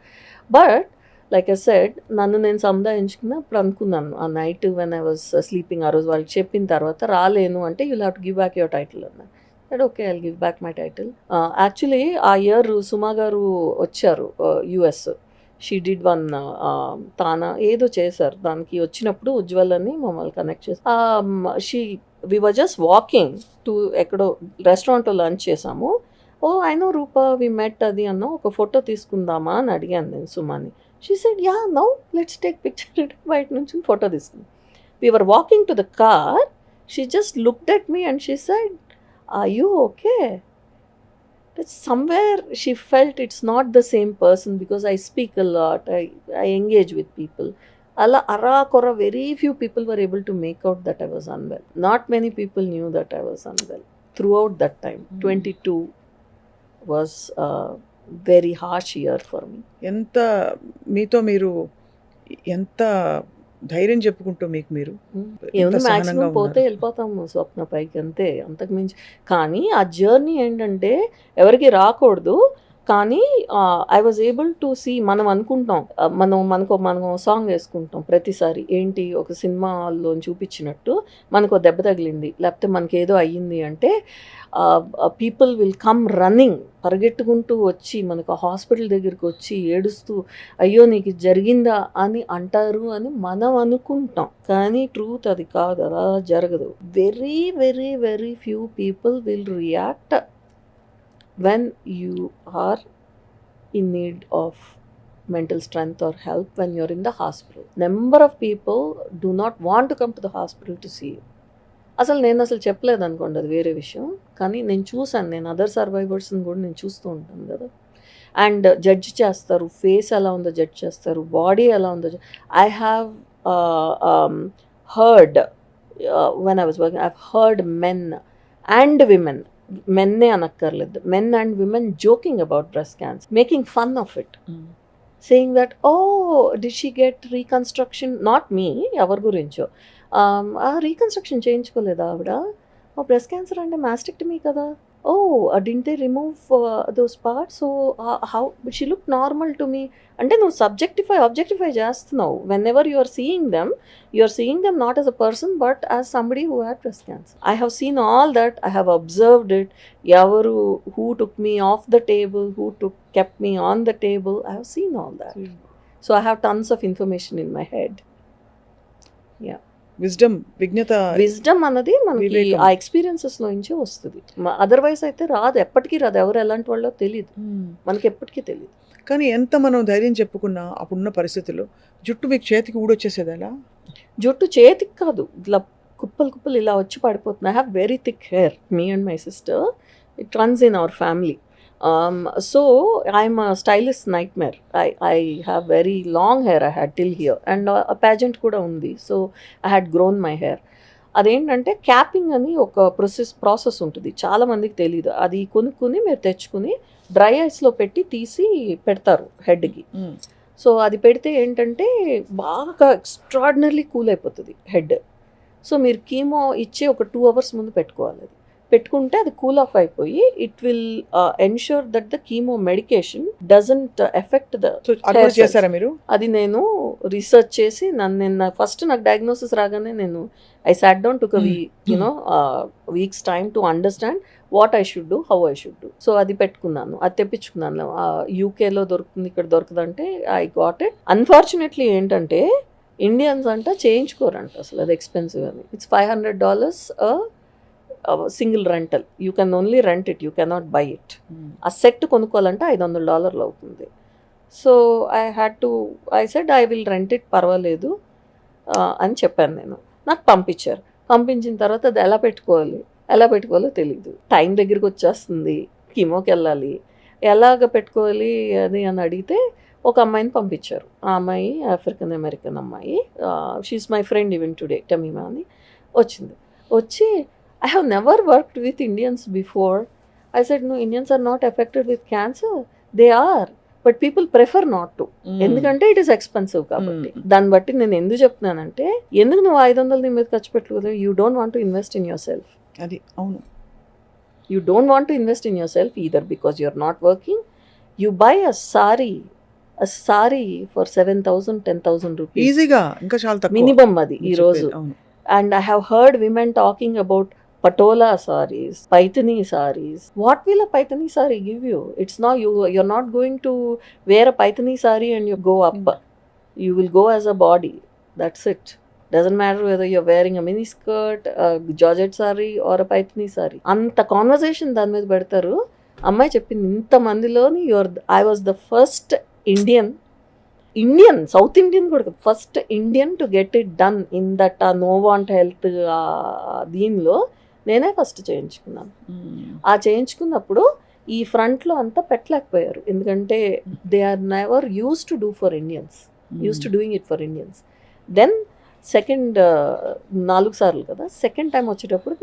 But like I said, నన్ను నేను సముదాయించుకున్నప్పుడు అనుకున్నాను ఆ night when I was sleeping, ఆ రోజు వాళ్ళకి చెప్పిన తర్వాత రాలేను అంటే you'll have to give back your title అన్నారు. That okay, I'll give back my title. Actually ఆ ఇయర్ సుమా గారు వచ్చారు యుఎస్. షీ డిడ్ వన్ తానా ఏదో చేశారు, దానికి వచ్చినప్పుడు ఉజ్వల్ అని మమ్మల్ని కనెక్ట్ చేసి వి వర్ జస్ట్ వాకింగ్ టు ఎక్కడో రెస్టారెంట్లో లంచ్ చేసాము. ఓ ఐ నో రూపా, వి మెట్ అది అన్న, ఒక ఫోటో తీసుకుందామా అని అడిగాను నేను సుమాని. She said, yeah, no, let's take picture. బయట నుంచి ఫోటో తీసుకుంది. We were walking to the car. She just looked at me and she said, are you okay? But somewhere she felt it's not the same person because I speak a lot. I engage with people. Alla arakora, very few people were able to make out that I was unwell. Not many people knew that I was unwell throughout that time. 22 was very harsh year for me. ఎంత మీతో మీరు ఎంత ధైర్యం చెప్పుకుంటూ మీకు మీరు ఏమన్నా maximum పోతే వెళ్ళిపోతాము స్వప్న పైకి, అంతే, అంతకుమించి. కానీ ఆ జర్నీ ఏంటంటే ఎవరికి రాకూడదు, కానీ I was able to see, మనం అనుకుంటాం మనం సాంగ్ వేసుకుంటాం ప్రతిసారి, ఏంటి ఒక సినిమాలో చూపించినట్టు మనకు దెబ్బ తగిలింది లేకపోతే మనకి ఏదో అయ్యింది అంటే పీపుల్ విల్ కమ్ రన్నింగ్, పరిగెట్టుకుంటూ వచ్చి మనకు హాస్పిటల్ దగ్గరికి వచ్చి ఏడుస్తూ అయ్యో నీకు జరిగిందా అని అంటారు అని మనం అనుకుంటాం. కానీ ట్రూత్ అది కాదు, అలా జరగదు. Very very very few people will react when you are in need of mental strength or help when you're in the hospital. Number of people do not want to come to the hospital to see you. నేను చెప్పలేదు అనుకోండి, అది వేరే విషయం. కానీ నేను చూసాను, నేను అదర్ సర్వైవర్స్ని కూడా నేను చూస్తూ ఉంటాను కదా. అండ్ జడ్జ్ చేస్తారు, ఫేస్ ఎలా ఉందో జడ్జ్ చేస్తారు, బాడీ ఎలా ఉందో. I have heard when I was working, I have heard men and women, మెన్నే అనక్కర్లేదు, men and women joking about breast cancer, making fun of it, saying that oh did she get reconstruction, not me, ఎవరి గురించో, reconstruction చేయించుకోలేదా ఆవిడ, breast cancer అంటే mastectomy కదా, oh didn't they remove those parts, so how she look normal to me. అంటే నువ్వు objectify చేస్తున్నావు. Whenever you are seeing them not as a person but as somebody who had breast cancer. I have seen all that, I have observed it. ఎవరు who took me off the table, who kept me on the table, I have seen all that. So I have tons of information in my head. Yeah. Wisdom అన్నది మనకి ఆ experiences లో నుంచి వస్తుంది, otherwise అయితే రాదు, ఎప్పటికీ రాదు. ఎవరు ఎలాంటి వాళ్ళో తెలియదు, మనకి ఎప్పటికీ తెలియదు. కానీ ఎంత మనం ధైర్యం చెప్పుకున్నా అప్పుడున్న పరిస్థితుల్లో జుట్టు మీకు చేతికి ఊడొచ్చేసేది ఎలా? జుట్టు చేతికి కాదు, ఇట్లా కుప్పలు ఇలా వచ్చి పడిపోతుంది. I have very thick hair, me and my sister, it runs in our family. So I'm a stylist nightmare. I have very long hair. I had till here, and a pageant kuda undi, so I had grown my hair. అదేంటంటే capping అని ఒక process ఉంటుంది, చాలా మందికి తెలీదు. అది కొనుక్కుని మీరు తెచ్చుకుని డ్రై ఐస్లో పెట్టి తీసి పెడతారు హెడ్కి. సో అది పెడితే ఏంటంటే బాగా ఎక్స్ట్రాడినరీలీ కూల్ అయిపోతుంది హెడ్. సో మీరు కీమో ఇచ్చే ఒక 2 hours ముందు పెట్టుకోవాలి. అది పెట్టుకుంటే అది కూల్ ఆఫ్ అయిపోయి it will ensure that the chemo medication doesn't effect the. చేశారా మీరు? అది నేను రీసెర్చ్ చేసి ఫస్ట్ నాకు డయాగ్నోసిస్ రాగానే నేను I sat down took weeks time to understand what I should do, how I should do. So అది పెట్టుకున్నాను, అది తెప్పించుకున్నాను. యూకేలో దొరుకుతుంది, ఇక్కడ దొరకదంటే ఐ గాట్ ఇట్. అన్ఫార్చునేట్లీ ఏంటంటే ఇండియన్స్ అంట చేయించుకోరంట, అసలు అది ఎక్స్పెన్సివ్ అని. It's $500 single rental. You can only rent it, you cannot by it. ఆ సెట్ కొనుక్కోవాలంటే $500 అవుతుంది. So I said I will rent it, పర్వాలేదు అని చెప్పాను నేను. నాకు పంపించారు. పంపించిన తర్వాత అది ఎలా పెట్టుకోవాలో తెలీదు. టైం దగ్గరికి వచ్చేస్తుంది, కీమోకి వెళ్ళాలి, ఎలాగ పెట్టుకోవాలి అది అని అడిగితే ఒక అమ్మాయిని పంపించారు. ఆ అమ్మాయి ఆఫ్రికన్ అమెరికన్ అమ్మాయి, she's my friend even today, Tamima అని. వచ్చి I have never worked with Indians before. I said, no, Indians are not affected with cancer. They are. But people prefer not to. ఎందుకంటే it is expensive కాబట్టి. దాన్ని బట్టి నేను ఎందుకు చెప్తున్నానంటే, ఎందుకు నువ్వు 500 నీ మీద ఖర్చు పెట్టుకోలేదు? You don't want to invest in your self. అది అవును. You don't want to invest in your self either because you are not working. You buy a sari for 7,000, 10,000 rupees. ఈజీగా, ఇంకా చాలా తక్కువ మినిమం అది ఈ రోజు. And I have heard women talking about Patola sarees, Paithani sarees. What will a Paithani saree give you? It's not you're not going to wear a Paithani saree and you go up. You will go as a body. That's it. Doesn't matter whether you're wearing a mini skirt, a Georgette saree or a Paithani saree. Anta conversation దాని మీద పెడతారు. అమ్మాయి చెప్పింది, ఇంతమందిలోని I was the first Indian, south Indian కూడా first Indian to get it done in that Novant Health దీనిలో నేనే first చేయించుకున్నాను. ఆ చేయించుకున్నప్పుడు ఈ ఫ్రంట్లో అంతా పెట్టలేకపోయారు, ఎందుకంటే they are never use to do for Indians, use to doing it for Indians. Then second 4 సార్లు కదా, సెకండ్ టైం వచ్చేటప్పుడు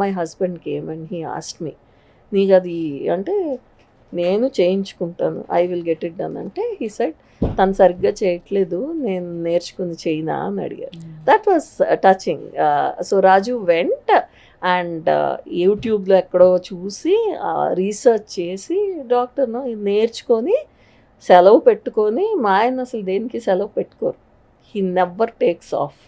my husband came and he asked me, నీకు అది అంటే నేను చేయించుకుంటాను, I will get it done అంటే, హీ సెడ్ తను సరిగ్గా చేయట్లేదు, నేను నేర్చుకుని చేయనా అని అడిగారు. That was touching. So Raju went and యూట్యూబ్లో ఎక్కడో చూసి రీసెర్చ్ చేసి డాక్టర్ను నేర్చుకొని సెలవు పెట్టుకొని, మా ఆయన అసలు దేనికి సెలవు పెట్టుకోరు. He never takes off,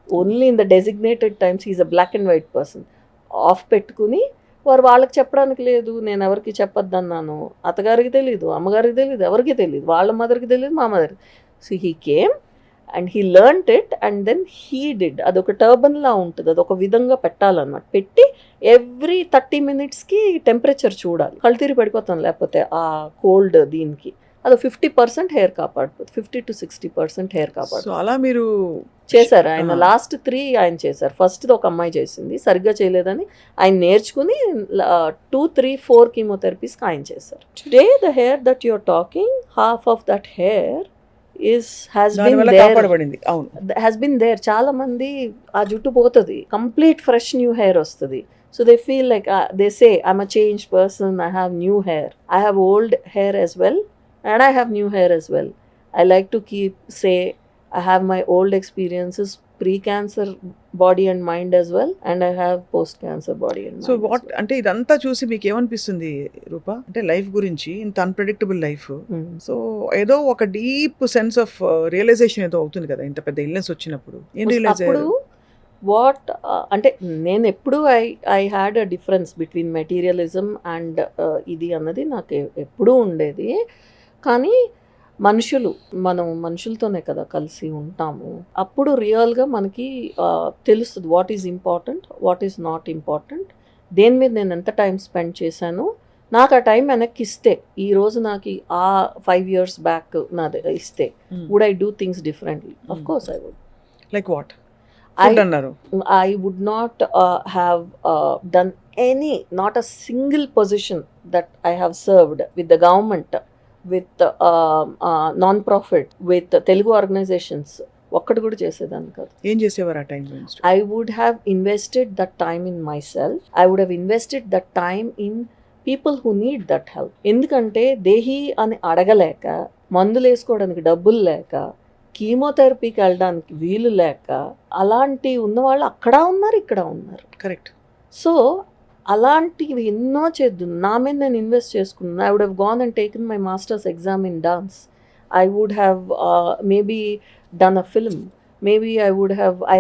only in the designated times. He's a black and white person. Off పెట్టుకుని వాళ్ళకి చెప్పడానికి లేదు, నేను ఎవరికి చెప్పొద్దన్నాను. అత్తగారికి తెలీదు, అమ్మగారికి తెలీదు, ఎవరికి తెలియదు, వాళ్ళ మదర్కి తెలియదు, మా మదర్కి. So he came and he learned it and then he did. అదొక టర్బన్లా ఉంటుంది, అదొక విధంగా పెట్టాలన్నమాట. పెట్టి ఎవ్రీ 30 minutesకి టెంపరేచర్ చూడాలి. కళ్ళు తిరిగి పడిపోతాం లేకపోతే ఆ కోల్డ్ దీనికి. అది 50% హెయిర్ కాపాడుతుంది, 50 to 60% హెయిర్ కాపాడుతుంది. అలా మీరు చేశారు. ఆయన లాస్ట్ 3 ఆయన చేశారు. ఫస్ట్ది ఒక అమ్మాయి చేసింది, సరిగ్గా చేయలేదని ఆయన నేర్చుకుని 2, 3, 4 కీమోథెరపీస్కి ఆయన చేశారు. Today the hair that you're talking, half of that hair has been there. చాలా మంది ఆ జుట్టు పోతుంది, కంప్లీట్ ఫ్రెష్ న్యూ హెయిర్ వస్తుంది. So they feel like they say I'm a change person, I have new hair. I have old hair as well and I have new hair as well. I like to say I have my old experiences, pre-cancer body and mind as well, and I have post-cancer body and mind. So what అంటే ఇదంతా చూసి మీకు ఏమనిపిస్తుంది రూపా? అంటే life గురించి, ఇంత unpredictable life, so ఏదో ఒక డీప్ సెన్స్ ఆఫ్ రియలైజేషన్ ఏదో అవుతుంది కదా ఇంత పెద్ద ఇల్నెస్ వచ్చినప్పుడు. ఏం రియలైజ్ అయ్యారు? వాట్ అంటే నేను ఎప్పుడు I had a difference between materialism and ఇది అన్నది నాకు ఎప్పుడూ ఉండేది. కానీ మనం మనుషులతోనే కదా కలిసి ఉంటాము. అప్పుడు రియల్గా మనకి తెలుస్తుంది what is important, what is not important, దేని మీద నేను ఎంత టైం స్పెండ్ చేశాను. నాకు ఆ టైం వెనక్కి ఇస్తే, ఈరోజు నాకు ఆ 5 years బ్యాక్ నాది ఇస్తే, would I do things differently? Of course I would. Like what? I would not have done not a single position that I have served with the government, with non-profit, with Telugu organizations. ఒక్కటి కూడా చేసేదాన్ని కాదు. ఏం చేసేవారు ఆ time? I would have invested that time in myself. I would have invested that time in people who need that help. ఎందుకంటే దేహి అని అడగలేక, మందులు వేసుకోవడానికి డబ్బులు లేక, కీమోథెరపీకి వెళ్ళడానికి వీలు లేక, అలాంటి ఉన్నవాళ్ళు అక్కడ ఉన్నారు, ఇక్కడ ఉన్నారు. కరెక్ట్. సో అలాంటివి ఎన్నో చేద్దాం. నా మీద నేను ఇన్వెస్ట్ చేసుకున్నాను. I would have gone and taken my masters exam in dance. I would have maybe done a film. Maybe I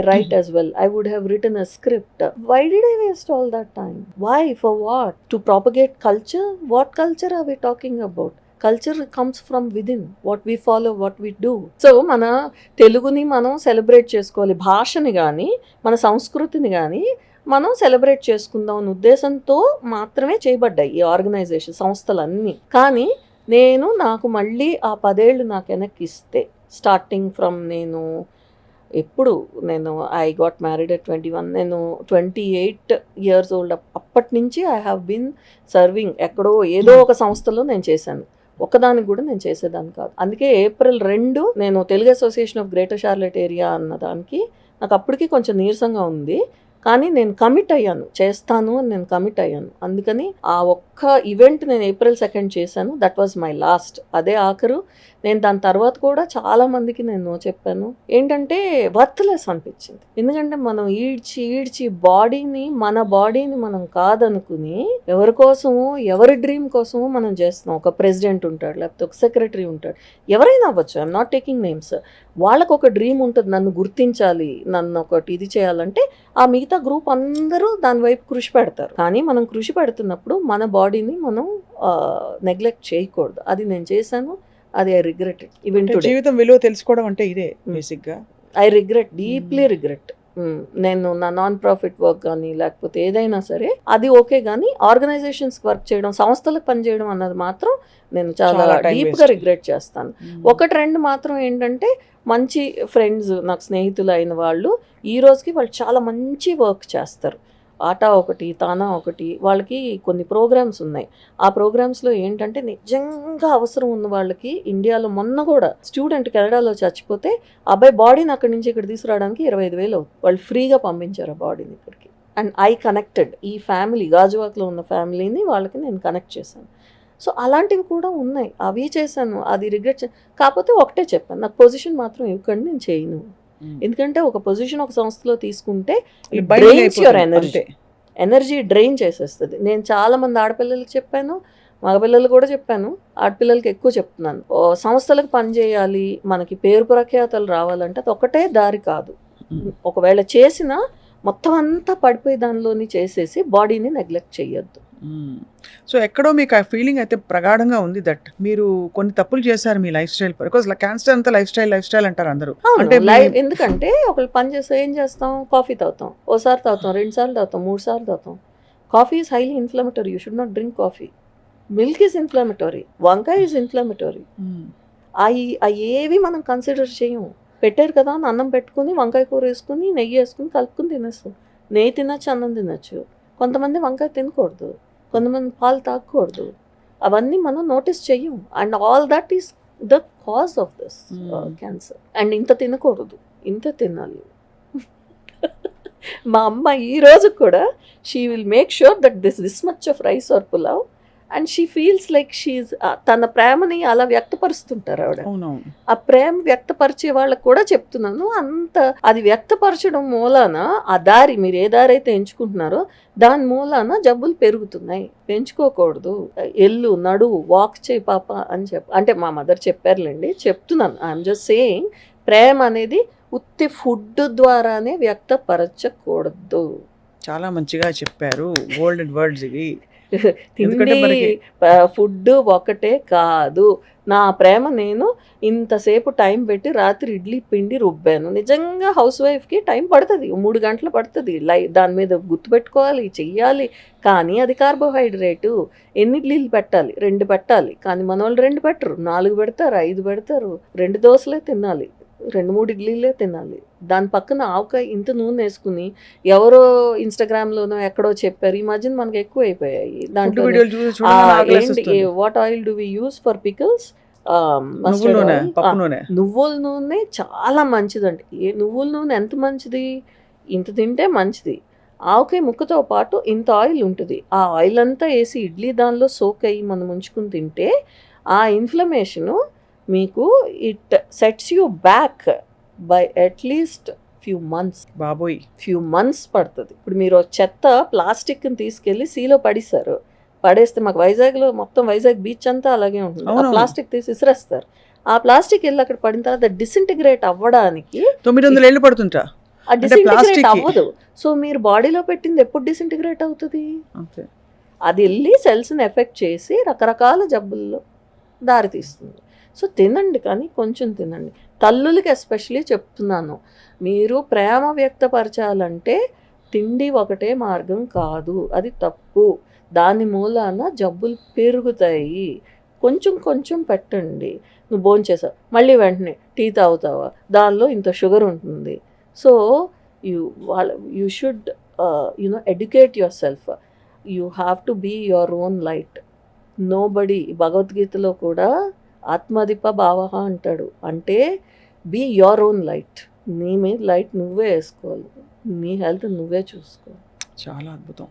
write as well. I would have written a script. Why did I waste all that time? Why? For what? To propagate culture? What culture are we talking about? Culture comes from within. What we follow, what we do. So, మన తెలుగుని మనం celebrate చేసుకోవాలి. భాషని కానీ, మన సంస్కృతిని కానీ మనం సెలబ్రేట్ చేసుకుందాం అనే ఉద్దేశంతో మాత్రమే చేయబడ్డాయి ఈ ఆర్గనైజేషన్ సంస్థలన్నీ. కానీ నాకు మళ్ళీ ఆ 10 ఏళ్ళు నాకు వెనక్కి ఇస్తే, starting from I got married at 21. నేను 28 years old. అప్పటి నుంచి ఐ హ్యావ్ బీన్ సర్వింగ్. ఎక్కడో ఏదో ఒక సంస్థలో నేను చేశాను. ఒక్కదానికి కూడా నేను చేసేదాన్ని కాదు. అందుకే April 2 నేను Telugu association of greater Charlotte area అన్న దానికి నాకు అప్పటికి కొంచెం నీరసంగా ఉంది. కానీ నేను కమిట్ అయ్యాను, చేస్తాను అని నేను కమిట్ అయ్యాను. అందుకని ఆ ఒక్క ఈవెంట్ నేను April 2 చేశాను. That was my last. అదే ఆఖరు. నేను దాని తర్వాత కూడా చాలా మందికి నేను చెప్పాను. ఏంటంటే వర్త్లెస్ అనిపించింది. ఎందుకంటే మనం ఈడ్చి మన బాడీని మనం కాదనుకుని ఎవరి కోసమో, ఎవరి డ్రీమ్ కోసమో మనం చేస్తున్నాం. ఒక ప్రెసిడెంట్ ఉంటాడు, లేకపోతే ఒక సెక్రటరీ ఉంటాడు, ఎవరైనా అవ్వచ్చు. I'm not taking names. వాళ్ళకు ఒక డ్రీమ్ ఉంటుంది, నన్ను గుర్తించాలి, నన్ను ఒకటి ఇది చేయాలంటే ఆ మిగతా గ్రూప్ అందరూ దాని వైపు కృషి పెడతారు. కానీ మనం కృషి పెడుతున్నప్పుడు మన బాడీని మనం నెగ్లెక్ట్ చేయకూడదు. అది నేను చేశాను. అది I regret it. Even today జీవితం విలువ తెలుసుకోవడం అంటే ఇదే బేసిక్ గా. I regret, deeply regret. నేను నా నాన్ ప్రాఫిట్ వర్క్ కానీ లేకపోతే ఏదైనా సరే అది ఓకే, కానీ ఆర్గనైజేషన్స్ వర్క్ చేయడం, సంస్థలకు పనిచేయడం అన్నది మాత్రం నేను చాలా డీప్ గా రిగ్రెట్ చేస్తాను. ఒక ట్రెండ్ మాత్రం ఏంటంటే, మంచి ఫ్రెండ్స్, నాకు స్నేహితులు అయిన వాళ్ళు ఈ రోజుకి వాళ్ళు చాలా మంచి వర్క్ చేస్తారు. ఆటా ఒకటి, తానా ఒకటి, వాళ్ళకి కొన్ని ప్రోగ్రామ్స్ ఉన్నాయి. ఆ ప్రోగ్రామ్స్లో ఏంటంటే నిజంగా అవసరం ఉన్న వాళ్ళకి, ఇండియాలో మొన్న కూడా స్టూడెంట్ కెనడాలో చచ్చిపోతే అబ్బాయి బాడీని అక్కడి నుంచి ఇక్కడ తీసుకురావడానికి 25,000 అవుతుంది. వాళ్ళు ఫ్రీగా పంపించారు ఆ బాడీని ఇక్కడికి. అండ్ ఐ కనెక్టెడ్ ఈ ఫ్యామిలీ, గాజువాక్లో ఉన్న ఫ్యామిలీని వాళ్ళకి నేను కనెక్ట్ చేశాను. సో అలాంటివి కూడా ఉన్నాయి, అవి చేశాను. అది రిగ్రెట్ కాకపోతే ఒకటే చెప్పాను, నాకు పొజిషన్ మాత్రం ఇవ్వకండి, నేను చేయను. ఎందుకంటే ఒక పొజిషన్ ఒక సంస్థలో తీసుకుంటే యువర్ ఎనర్జీ, ఎనర్జీ డ్రైన్ చేసేస్తుంది. నేను చాలామంది ఆడపిల్లలకి చెప్పాను, మగపిల్లలు కూడా చెప్పాను, ఆడపిల్లలకి ఎక్కువ చెప్తున్నాను. సంస్థలకు పనిచేయాలి, మనకి పేరు ప్రఖ్యాతలు రావాలంటే అది ఒకటే దారి కాదు. ఒకవేళ చేసినా మొత్తం అంతా పడిపోయి దానిలోని చేసేసి బాడీని నెగ్లెక్ట్ చేయొద్దు. సో ఎక్కడో మీకు ఆ ఫీలింగ్ అయితే ప్రగాఢంగా ఉంది దట్ మీరు కొన్ని తప్పులు చేశారు మీ లైఫ్ స్టైల్. బికాస్ క్యాన్సర్ అంతా లైఫ్ స్టైల్ అంటారు అందరూ. అంటే ఎందుకంటే ఒకళ్ళు పని చేస్తే ఏం చేస్తాం, కాఫీ తాగుతాం, ఓసారి తాగుతాం, 2 సార్లు తాగుతాం, 3 సార్లు తాగుతాం. Coffee is highly inflammatory, you should not drink coffee. Milk is inflammatory, వంకాయ ఈజ్ ఇన్ఫ్లమేటరీ. అవి ఏవి మనం కన్సిడర్ చేయము. పెట్టారు కదా అని అన్నం పెట్టుకుని వంకాయ కూర వేసుకుని నెయ్యి వేసుకుని కలుపుకుని తినేస్తాం. నెయ్యి తినచ్చు, అన్నం తినచ్చు. కొంతమంది వంకాయ తినకూడదు, కొంతమంది పాలు తాగకూడదు. అవన్నీ మనం నోటీస్ చెయ్యం. And all that is the cause of this cancer. And ఇంత తినకూడదు, ఇంత తినాలి. మా అమ్మ ఈ రోజు కూడా she will make sure that this much of rice or pulao and she feels like she తన ప్రేమని అలా వ్యక్తపరుస్తుంటారు ఆవిడ. ఆ ప్రేమ వ్యక్తపరిచే వాళ్ళకు కూడా చెప్తున్నాను, అంత అది వ్యక్తపరచడం మూలాన ఆ దారి మీరు ఏ దారి అయితే ఎంచుకుంటున్నారో దాని మూలాన జబ్బులు పెరుగుతున్నాయి. పెంచుకోకూడదు. ఎల్లు, నడువు, వాక్ చేయి పాప అని అంటే మా మదర్ చెప్పారులేండి, చెప్తున్నాను. ఐఎమ్ జస్ట్ సేయింగ్ ప్రేమ అనేది ఉత్తి ఫుడ్ ద్వారానే వ్యక్తపరచకూడదు. చాలా మంచిగా చెప్పారు, గోల్డెన్ వర్డ్స్ ఇవి. తిండి ఫుడ్ ఒకటే కాదు. నా ప్రేమ నేను ఇంతసేపు టైం పెట్టి రాత్రి ఇడ్లీ పిండి రుబ్బాను. నిజంగా హౌస్ వైఫ్కి టైం పడుతుంది, 3 గంటలు పడుతుంది. దాని మీద గుర్తుపెట్టుకోవాలి, చెయ్యాలి. కానీ అది కార్బోహైడ్రేటు. ఎన్ని ఇడ్లీలు పెట్టాలి? 2 పెట్టాలి. కానీ మన వాళ్ళు 2 పెట్టరు, 4 పెడతారు, 5 పెడతారు. 2 దోశలే తినాలి, 2-3 ఇడ్లీలే తినాలి. దాని పక్కన ఆవకాయ ఇంత నూనె వేసుకుని ఎవరో ఇన్స్టాగ్రామ్లోనో ఎక్కడో చెప్పారు. ఈ మధ్యన మనకి ఎక్కువ అయిపోయాయి. దాంట్లో what oil do we use for pickles? నువ్వుల నూనె చాలా మంచిదండి. నువ్వుల నూనె ఎంత మంచిది? ఇంత తింటే మంచిది. ఆవకాయ ముక్కతో పాటు ఇంత ఆయిల్ ఉంటుంది. ఆ ఆయిల్ అంతా వేసి ఇడ్లీ దానిలో సోక్ అయ్యి మనం ఉంచుకుని తింటే ఆ ఇన్ఫ్లమేషను మీకు it sets you back by at least few months పడుతుంది. ఇప్పుడు మీరు చెత్త ప్లాస్టిక్ని తీసుకెళ్ళి సీలో పడేస్తే మాకు వైజాగ్లో మొత్తం వైజాగ్ బీచ్ అంతా అలాగే ఉంటుంది. ఆ ప్లాస్టిక్ తీసి విసిరేస్తారు. ఆ ప్లాస్టిక్ వెళ్ళి అక్కడ పడిన తర్వాత డిసింటిగ్రేట్ అవ్వడానికి 900 ఏళ్ళు పడుతుంటా. ఆ డిసింటిగ్రేట్ అవ్వదు. సో మీరు బాడీలో పెట్టింది ఎప్పుడు డిసింటిగ్రేట్ అవుతుంది? అది వెళ్ళి సెల్స్ని ఎఫెక్ట్ చేసి రకరకాల జబ్బుల్లో దారితీస్తుంది. సో తినండి, కానీ కొంచెం తినండి. తల్లులకి ఎస్పెషలీ చెప్తున్నాను, మీరు ప్రేమ వ్యక్తపరచాలంటే తిండి ఒకటే మార్గం కాదు, అది తప్పు. దాని మూలాన జబ్బులు పెరుగుతాయి. కొంచెం కొంచెం పెట్టండి. నువ్వు భోంచేసావు, మళ్ళీ వెంటనే టీ తాగుతావా, దానిలో ఇంత షుగర్ ఉంటుంది. So you should educate your self. You have to be your own light. Nobody, భగవద్గీతలో కూడా ఆత్మదీప భావ అంటాడు. అంటే బీ యువర్ ఓన్ లైట్. నీ మీద లైట్ నువ్వే వేసుకోవాలి, నీ హెల్త్ నువ్వే చూసుకోవాలి. చాలా అద్భుతం.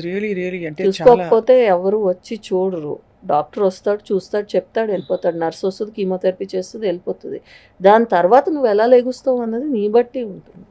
రియలీ అంటే చూసుకోకపోతే ఎవరు వచ్చి చూడరు. డాక్టర్ వస్తాడు, చూస్తాడు, చెప్తాడు, వెళ్ళిపోతాడు. నర్స్ వస్తుంది, కీమోథెరపీ చేస్తుంది, వెళ్ళిపోతుంది. దాని తర్వాత నువ్వు ఎలా లెగుస్తావు అన్నది నీ బట్టి ఉంటుంది.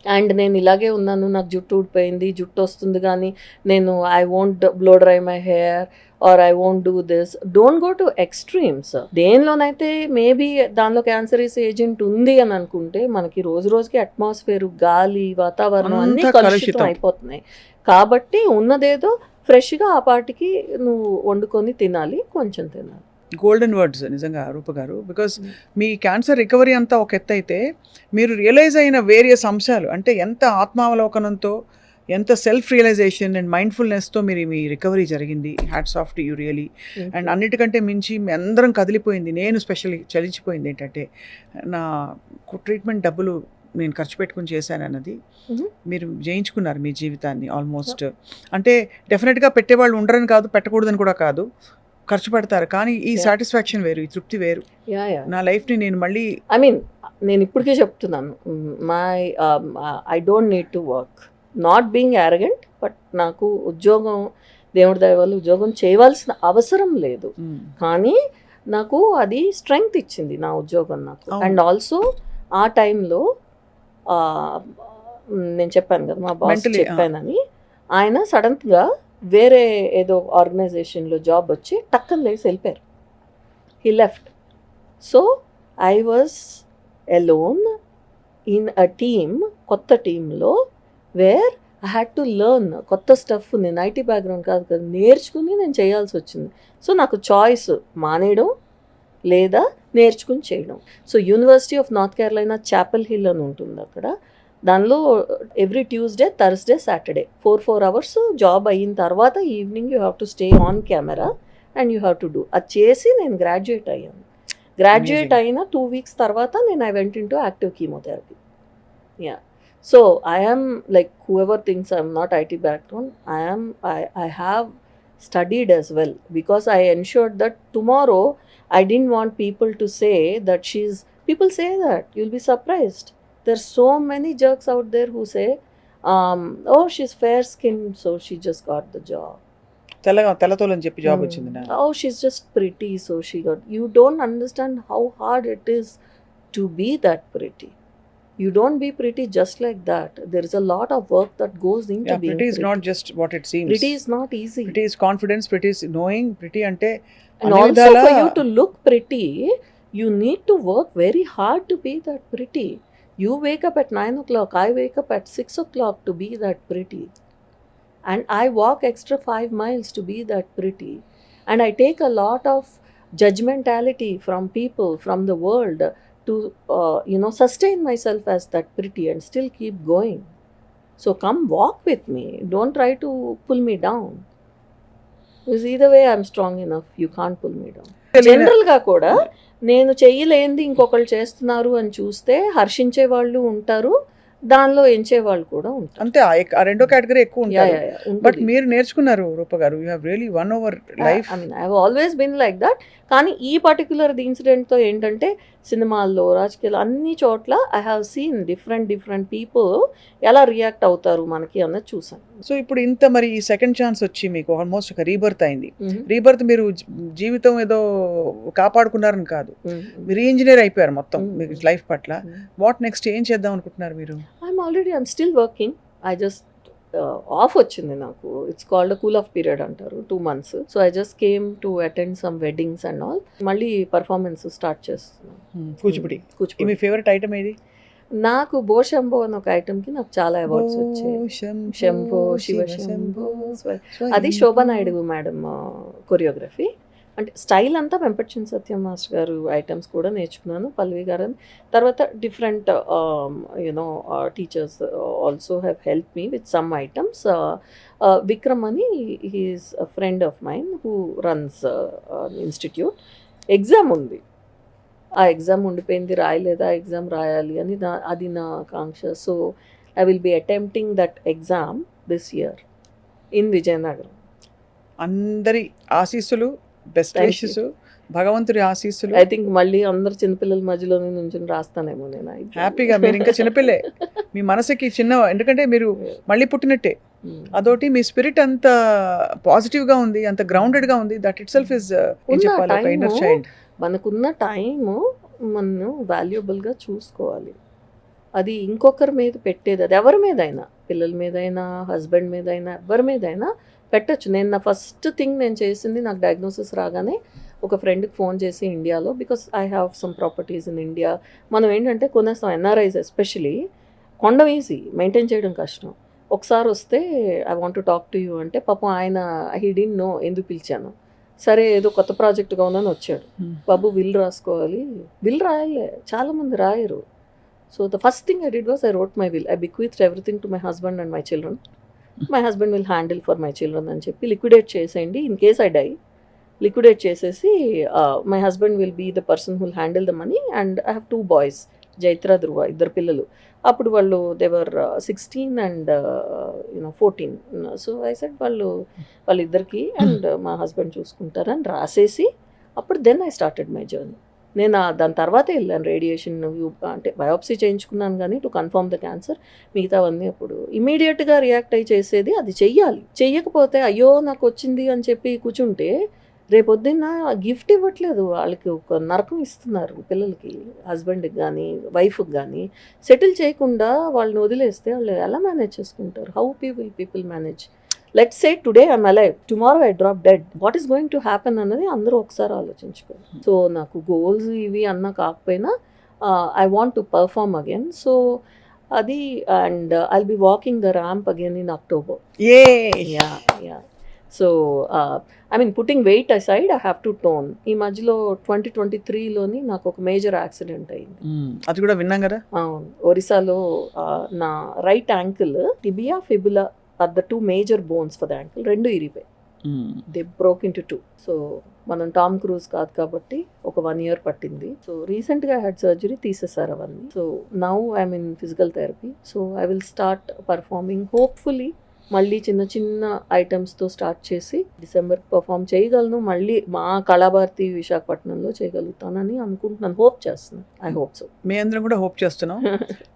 అండ్ నేను ఇలాగే ఉన్నాను, నాకు జుట్టు ఊడిపోయింది, జుట్టు వస్తుంది, కానీ నేను I won't blow dry my hair or I won't do this. Don't go to extremes. దేనిలోనైతే మేబీ దానిలో క్యాన్సరీస్ ఏజెంట్ ఉంది అని అనుకుంటే మనకి రోజు రోజుకి అట్మాస్ఫియర్, గాలి, వాతావరణం అన్నీ కలుషితం అయిపోతున్నాయి. కాబట్టి ఉన్నదేదో ఫ్రెష్గా ఆ పాటికి నువ్వు వండుకొని తినాలి, కొంచెం తినాలి. గోల్డెన్ వర్డ్స్ నిజంగా రూప గారు. బికాస్ మీ క్యాన్సర్ రికవరీ అంతా ఒక ఎత్తు అయితే, మీరు రియలైజ్ అయిన వేరియస్ అంశాలు, అంటే ఎంత ఆత్మావలోకనంతో, ఎంత సెల్ఫ్ రియలైజేషన్ అండ్ మైండ్ఫుల్నెస్తో మీ రికవరీ జరిగింది. Hats off to you really. And అన్నిటికంటే మించి మీ అందరం కదిలిపోయింది, నేను స్పెషల్లీ చలించిపోయింది ఏంటంటే, నా ట్రీట్మెంట్ డబ్బులు నేను ఖర్చు పెట్టుకుని చేశాను అన్నది. మీరు జయించుకున్నారు మీ జీవితాన్ని ఆల్మోస్ట్. అంటే డెఫినెట్గా పెట్టేవాళ్ళు ఉండరని కాదు, పెట్టకూడదని కూడా కాదు, ఖర్చు పెడతారు. కానీ ఈ సాటిస్ఫాక్షన్ వేరు, ఈ తృప్తి వేరు. నా లైఫ్ని నేను మళ్ళీ నేను ఇప్పటికే చెప్తున్నాను, I don't need to work, not being arrogant, but నాకు ఉద్యోగం, దేవుడి దయ వల్ల ఉద్యోగం చేయవలసిన అవసరం లేదు. కానీ నాకు అది స్ట్రెంగ్త్ ఇచ్చింది నా ఉద్యోగం నాకు. అండ్ ఆల్సో ఆ టైంలో నేను చెప్పాను కదా మా బాస్ చెప్పానని, ఆయన సడన్గా వేరే ఏదో ఆర్గనైజేషన్లో జాబ్ వచ్చి టక్కన లేసి వెళ్ళిపోయారు. He left. So I was alone in a team, కొత్త టీంలో, where I had to learn కొత్త స్టఫ్. నేను ఐటీ బ్యాక్గ్రౌండ్ కాదు కదా, నేర్చుకుని నేను చేయాల్సి వచ్చింది. సో నాకు చాయిస్ మానేయడం లేదా నేర్చుకుని చేయడం. So University of North Carolina Chapel Hill అని ఉంటుంది అక్కడ. దానిలో every Tuesday, Thursday, Saturday 4 hours job అయిన తర్వాత evening you have to stay on camera and you have to do. అది చేసి నేను గ్రాడ్యుయేట్ అయ్యాను. గ్రాడ్యుయేట్ అయిన 2 weeks తర్వాత నేను I went in to active chemotherapy. Yeah. So I am like whoever thinks I'm not IT background, I have studied as well, because I ensured that tomorrow I didn't want people to say that people say that, you'll be surprised. There's so many jerks out there who say, oh, she's fair skinned, so she just got the job. తెల్లతోలని చెప్పి job వచ్చింది. Oh, she's just pretty, so she got. You don't understand how hard it is to be that pretty. You don't be pretty just like that. There is a lot of work that goes into being pretty. Is not just what it seems. Pretty is not easy. Pretty is confidence, pretty is knowing, pretty ante. And also for you to look pretty, you need to work very hard to be that pretty. You wake up at 9 o'clock, I wake up at 6 o'clock to be that pretty. And I walk extra 5 miles to be that pretty. And I take a lot of judgmentality from people, from the world, to sustain myself as that pretty and still keep going. So come walk with me. Don't try to pull me down. Because either way I'm strong enough. You can't pull me down. జనరల్గా కూడా నేను చెయ్యలేంది ఇంకొకళ్ళు చేస్తున్నారు అని చూస్తే హర్షించే వాళ్ళు ఉంటారు, దానిలో ఎంచే వాళ్ళు కూడా ఉంటారు. అంతే, ఆ రెండో కేటగిరీ ఎక్కువ ఉంటారు. బట్ మీరు నేర్చుకున్నారు రూప గారు, you have really won over life. I mean I have always been like that. కానీ ఈ పర్టికులర్ ఇన్సిడెంట్తో ఏంటంటే సినిమాల్లో, రాజకీయాలు, అన్ని చోట్ల I have seen different people ఎలా రియాక్ట్ అవుతారు మనకి అన్నది చూసాను. సో ఇప్పుడు ఇంత మరి ఈ సెకండ్ ఛాన్స్ వచ్చి మీకు ఆల్మోస్ట్ ఒక రీబర్త్ అయింది. రీబర్త్ మీరు జీవితం ఏదో కాపాడుకున్నారని కాదు, మీరు ఇంజనీర్ అయిపోయారు మొత్తం మీకు లైఫ్ పట్ల. వాట్ నెక్స్ట్, ఏం చేద్దాం అనుకుంటున్నారు మీరు? I'm still working. I just of వచ్చింది నాకు. It's called cool of period అంటారు, 2 months. So I just came to attend some weddings and all. మళ్ళీ పర్ఫార్మెన్స్ స్టార్ట్ చేస్తున్నాను. కూచిపూడి. మీ ఫేవరెట్ ఐటమ్ ఏది? నాకు బోశంభో అని ఒక ఐటమ్కి నాకు చాలా అవార్డ్స్ వచ్చాయి. శంభో శివ శంభో, అది శోభా నాయుడు మేడం కొరియోగ్రఫీ. అంటే స్టైల్ అంతా వెంపటిచిన సత్యం మాస్టర్ గారు ఐటమ్స్ కూడా నేర్చుకున్నాను, పల్లవి గారు. తర్వాత different teachers also have help me with some items. Vikram అని he's a friend of mine who runs institute. Exam ఉంది, ఆ ఎగ్జామ్ ఉండిపోయింది, రాయలేదా, ఎగ్జామ్ రాయాలి అని అది నా ఆకాంక్ష. So I will be attempting that exam this year in Vizianagaram. అందరి ఆశీస్సులు, బెస్ట్ విషెస్, భగవంతుడి ఆశీస్సులు. ఐ థింక్ మళ్ళీ అందరు చిన్నపిల్లల మధ్యలోనే నుంచి రాస్తానేమో నేను. హ్యాపీగా, మీరు ఇంకా చిన్నపిల్లే, మీ మనసుకి చిన్న, ఎందుకంటే మీరు మళ్ళీ పుట్టినట్టే. అదొకటి, మీ స్పిరిట్ అంత పాజిటివ్ గా ఉంది, అంత గ్రౌండెడ్ గా ఉంది. That it self is inner child. మనకున్న టైము మనం వాల్యుబుల్గా చూసుకోవాలి. అది ఇంకొకరి మీద పెట్టేది, అది ఎవరి మీదైనా, పిల్లల మీదైనా, హస్బెండ్ మీదైనా, ఎవరి మీదైనా పెట్టచ్చు. నేను నా ఫస్ట్ థింగ్ నేను చేసింది, నాకు డయాగ్నోసిస్ రాగానే ఒక ఫ్రెండ్కి ఫోన్ చేసి ఇండియాలో, because I have some properties in India. మనం ఏంటంటే కొనేస్తాం, ఎన్ఆర్ఐస్ ఎస్పెషలీ, కొండం ఈజీ, మెయింటైన్ చేయడం కష్టం. ఒకసారి వస్తే I want to talk to you అంటే, పాపం ఆయన హీ డిడ్ంట్ నో ఎందుకు పిలిచాను. సరే ఏదో కొత్త ప్రాజెక్ట్గా ఉందని వచ్చాడు. బాబు విల్ రాసుకోవాలి, విల్ రాయాలి, చాలామంది రాయరు. So the first thing I did was I wrote my will. I bequeath everything to my husband and my children. My husband will handle for my children అని చెప్పి లిక్విడేట్ చేసేయండి, in case I die. Liquidate చేసేసి my husband will be the person who'll handle the money. And I have 2 boys, Jaitra, Dhruva, 2 పిల్లలు. అప్పుడు వాళ్ళు they were 16 and 14. So I said వాళ్ళిద్దరికి and మా husband చూసుకుంటారని రాసేసి, అప్పుడు then I started my journey. నేను దాని తర్వాతే వెళ్ళాను రేడియేషన్, అంటే బయోప్సీ చేయించుకున్నాను కానీ టు కన్ఫర్మ్ ద క్యాన్సర్. మిగతావన్నీ అప్పుడు ఇమీడియట్గా రియాక్ట్ అయ్యి చేసేది, అది చెయ్యాలి. చెయ్యకపోతే అయ్యో నాకు వచ్చింది అని చెప్పి కూర్చుంటే రేపొద్దున్న గిఫ్ట్ ఇవ్వట్లేదు, వాళ్ళకి ఒక నరకం ఇస్తున్నారు పిల్లలకి, హస్బెండ్కి కానీ వైఫ్కి కానీ. సెటిల్ చేయకుండా వాళ్ళని వదిలేస్తే వాళ్ళు ఎలా మేనేజ్ చేసుకుంటారు? How people manage? Let's say today I'm alive, tomorrow I drop dead, what is going to happen అన్నది అందరూ ఒకసారి ఆలోచించుకోవాలి. సో నాకు గోల్స్ ఇవి అన్న కాకపోయినా I want to perform again. So అది, and I'll be walking the ramp again in October. Yeah. So I mean putting weight aside, I have to tone. ఈ మధ్యలో 2023లోని నాకు ఒక మేజర్ యాక్సిడెంట్ అయింది. అది కూడా విన్నాం కదా. అవును, ఒరిస్సాలో నా right ankle tibia fibula are the 2 major bones for the ankle, 2 ఇరిపోయి, దే బ్రోక్ ఇంటూ 2. సో మనం టామ్ క్రూజ్ కాదు కాబట్టి ఒక 1 year పట్టింది. సో రీసెంట్గా హ్యాడ్ సర్జరీ, తీసేసారు అవన్నీ. So now I'm in physical therapy. So I will start performing hopefully. మళ్ళీ చిన్న చిన్న ఐటమ్స్తో స్టార్ట్ చేసి డిసెంబర్ పర్ఫామ్ చేయగలను. మళ్ళీ మా కళాభారతి విశాఖపట్నంలో చేయగలుగుతానని అనుకుంటున్నాను, హోప్ చేస్తున్నాను. I hope so. మీ అందరం కూడా హోప్ చేస్తున్నాం.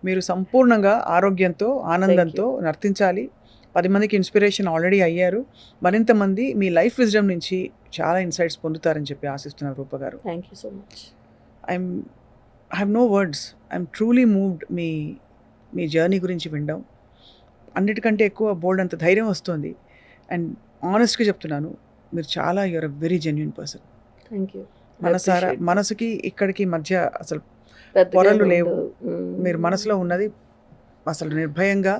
మీరు సంపూర్ణంగా ఆరోగ్యంతో ఆనందంతో నర్తించాలి. 10 మందికి ఇన్స్పిరేషన్ ఆల్రెడీ అయ్యారు. మరింత మంది మీ లైఫ్ విజ్డమ్ నుంచి చాలా ఇన్సైట్స్ పొందుతారని చెప్పి ఆశిస్తున్నారు రూప గారు. Thank you so much. I have no words. I'm truly moved మీ జర్నీ గురించి వినడం. అన్నిటికంటే ఎక్కువ బోల్డ్ అంత ధైర్యం వస్తుంది. అండ్ ఆనెస్ట్గా చెప్తున్నాను, మీరు చాలా you're a very genuine person. Thank you. మనసుకి ఇక్కడికి మధ్య అసలు పొరలు లేవు. మీరు మనసులో ఉన్నది అసలు నిర్భయంగా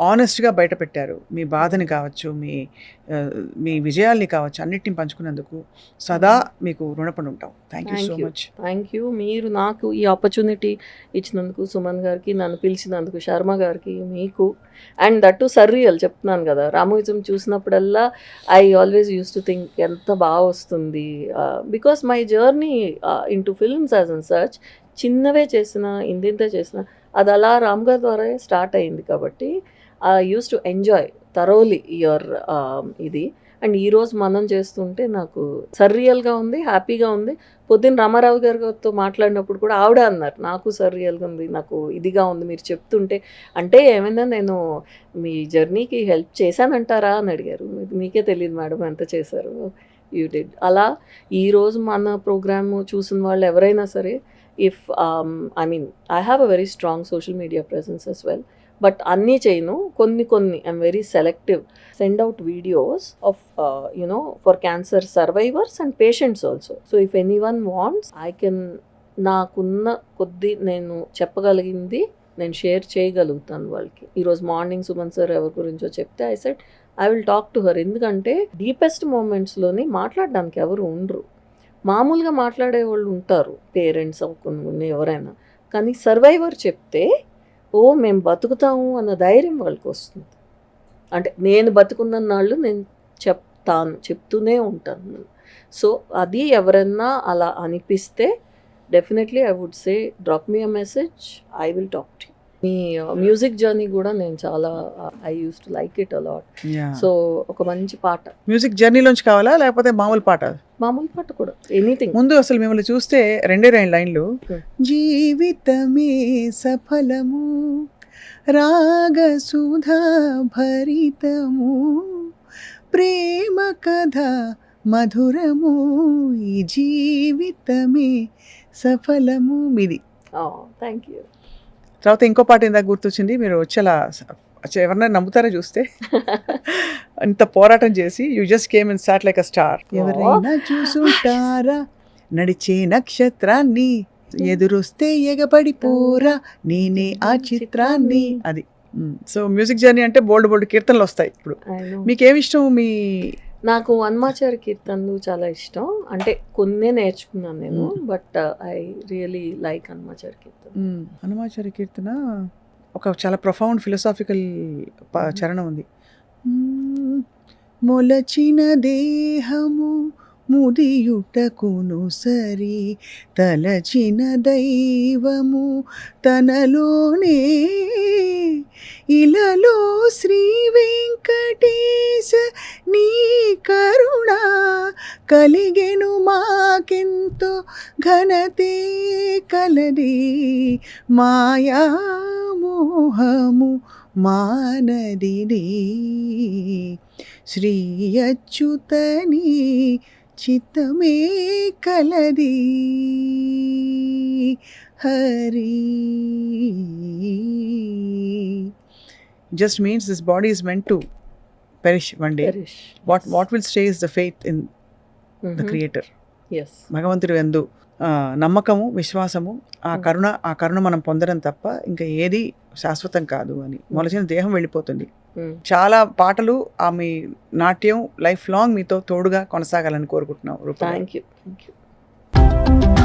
ఆనెస్ట్గా బయట పెట్టారు. మీ బాధని కావచ్చు, మీ విజయాల్ని కావచ్చు, అన్నిటిని పంచుకున్నందుకు సదా మీకు రుణపడి ఉంటాం. Thank you so much. Thank you. మీరు నాకు ఈ ఆపర్చునిటీ ఇచ్చినందుకు, సుమన్ గారికి, నన్ను పిలిచినందుకు, శర్మ గారికి, మీకు, అండ్ దట్ టు సర్రియల్ చెప్తున్నాను కదా, రామోయిజం చూసినప్పుడల్లా I always use to think ఎంత బాగా వస్తుంది. Because my journey into films as an such, చిన్నవే చేసిన, ఇంత చేసిన, అది అలా రామ్ గారి ద్వారా స్టార్ట్ అయింది. కాబట్టి I use to enjoy thoroughly your ఇది. అండ్ ఈరోజు మనం చేస్తుంటే నాకు సర్రియల్గా ఉంది, హ్యాపీగా ఉంది. పొద్దున్న రామారావు గారితో మాట్లాడినప్పుడు కూడా ఆవిడ అన్నారు, నాకు సర్రియల్గా ఉంది, నాకు ఇదిగా ఉంది మీరు చెప్తుంటే. అంటే ఏమైనా నేను మీ జర్నీకి హెల్ప్ చేశానంటారా అని అడిగారు. మీకే తెలియదు మేడం ఎంత చేశారు. You did. అలా ఈరోజు మన ప్రోగ్రామ్ చూసిన వాళ్ళు ఎవరైనా సరే, if I mean I have a very strong social media presence as well, but అన్నీ చేయను, కొన్ని I'm very selective. Send out videos of for cancer survivors and patients also. So if any one wants, I can, నాకున్న కొద్ది నేను చెప్పగలిగింది నేను share చేయగలుగుతాను వాళ్ళకి. ఈరోజు మార్నింగ్ సుమన్ సార్ ఎవరి గురించో చెప్తే I said I will talk to her. ఎందుకంటే డీపెస్ట్ మూమెంట్స్లోని మాట్లాడడానికి ఎవరు ఉండరు. మామూలుగా మాట్లాడే వాళ్ళు ఉంటారు, పేరెంట్స్ కొన్ని ఎవరైనా, కానీ సర్వైవర్ చెప్తే ఓ మేము బతుకుతాము అన్న ధైర్యం వాళ్ళకి వస్తుంది. అంటే నేను బతుకున్న నాళ్ళు నేను చెప్తూనే ఉంటాను. సో అది ఎవరన్నా అలా అనిపిస్తే definitely I would say drop me a message, I will talk to you. మీ మ్యూజిక్ జర్నీ కూడా నేను చాలా I use to like it a lot. So ఒక మంచి పాట మ్యూజిక్ జర్నీలోంచి కావాలా లేకపోతే మామూలు పాట? మామూలు పాట కూడా, ఎనీథింగ్. ముందు అసలు మిమ్మల్ని చూస్తే 2 లైన్లు, జీవితమే సఫలము రాగ సుధా భరితము ప్రేమ కథ మధురము ఈ జీవితమే సఫలము మీది. Thank you. తర్వాత ఇంకో పాట ఇందాక గుర్తొచ్చింది, మీరు వచ్చేలా ఎవరన్నా నమ్ముతారా చూస్తే? అంత పోరాటం చేసి you just came and start like a star. ఎవరైనా చూసుంటారా నడిచే నక్షత్రాన్ని, ఎదురొస్తే ఎగబడిపోరా నేనే ఆ చిత్రాన్ని. అది. సో మ్యూజిక్ జర్నీ అంటే బోల్డ్ కీర్తనలు వస్తాయి. ఇప్పుడు మీకేమి ఇష్టం? నాకు హనుమాచారి కీర్తనలు చాలా ఇష్టం. అంటే కొన్నే నేర్చుకున్నాను నేను, but I really like Hanumachari కీర్తన. హనుమాచారి కీర్తన ఒక చాలా ప్రొఫౌండ్ ఫిలసాఫికల్ చరణం ఉంది. మొలచిన దేహము ముదియుటకును సరి తలచిన దైవము తనలోనే ఇలలో శ్రీ వెంకటేశ నీ కరుణ కలిగెను మాకెంతో ఘనతే కలది మాయా మోహము మానదిది శ్రీ అచ్యుతని చిత్తమే కలది Hari. Just means this body is meant to perish one day. Perish. What will stay is the faith in the Mhm. Creator. Yes. భగవంతుడి యందు నమ్మకము, విశ్వాసము, ఆ కరుణ మనం పొందడం తప్ప ఇంకా ఏది శాశ్వతం కాదు అని. మొలచిన దేహం వెళ్ళిపోతుంది. Mm. చాలా పాటలు, ఆమె నాట్యం లైఫ్ లాంగ్ మీతో తోడుగా కొనసాగాలని కోరుకుంటున్నాం రూప. Thank you. Thank you.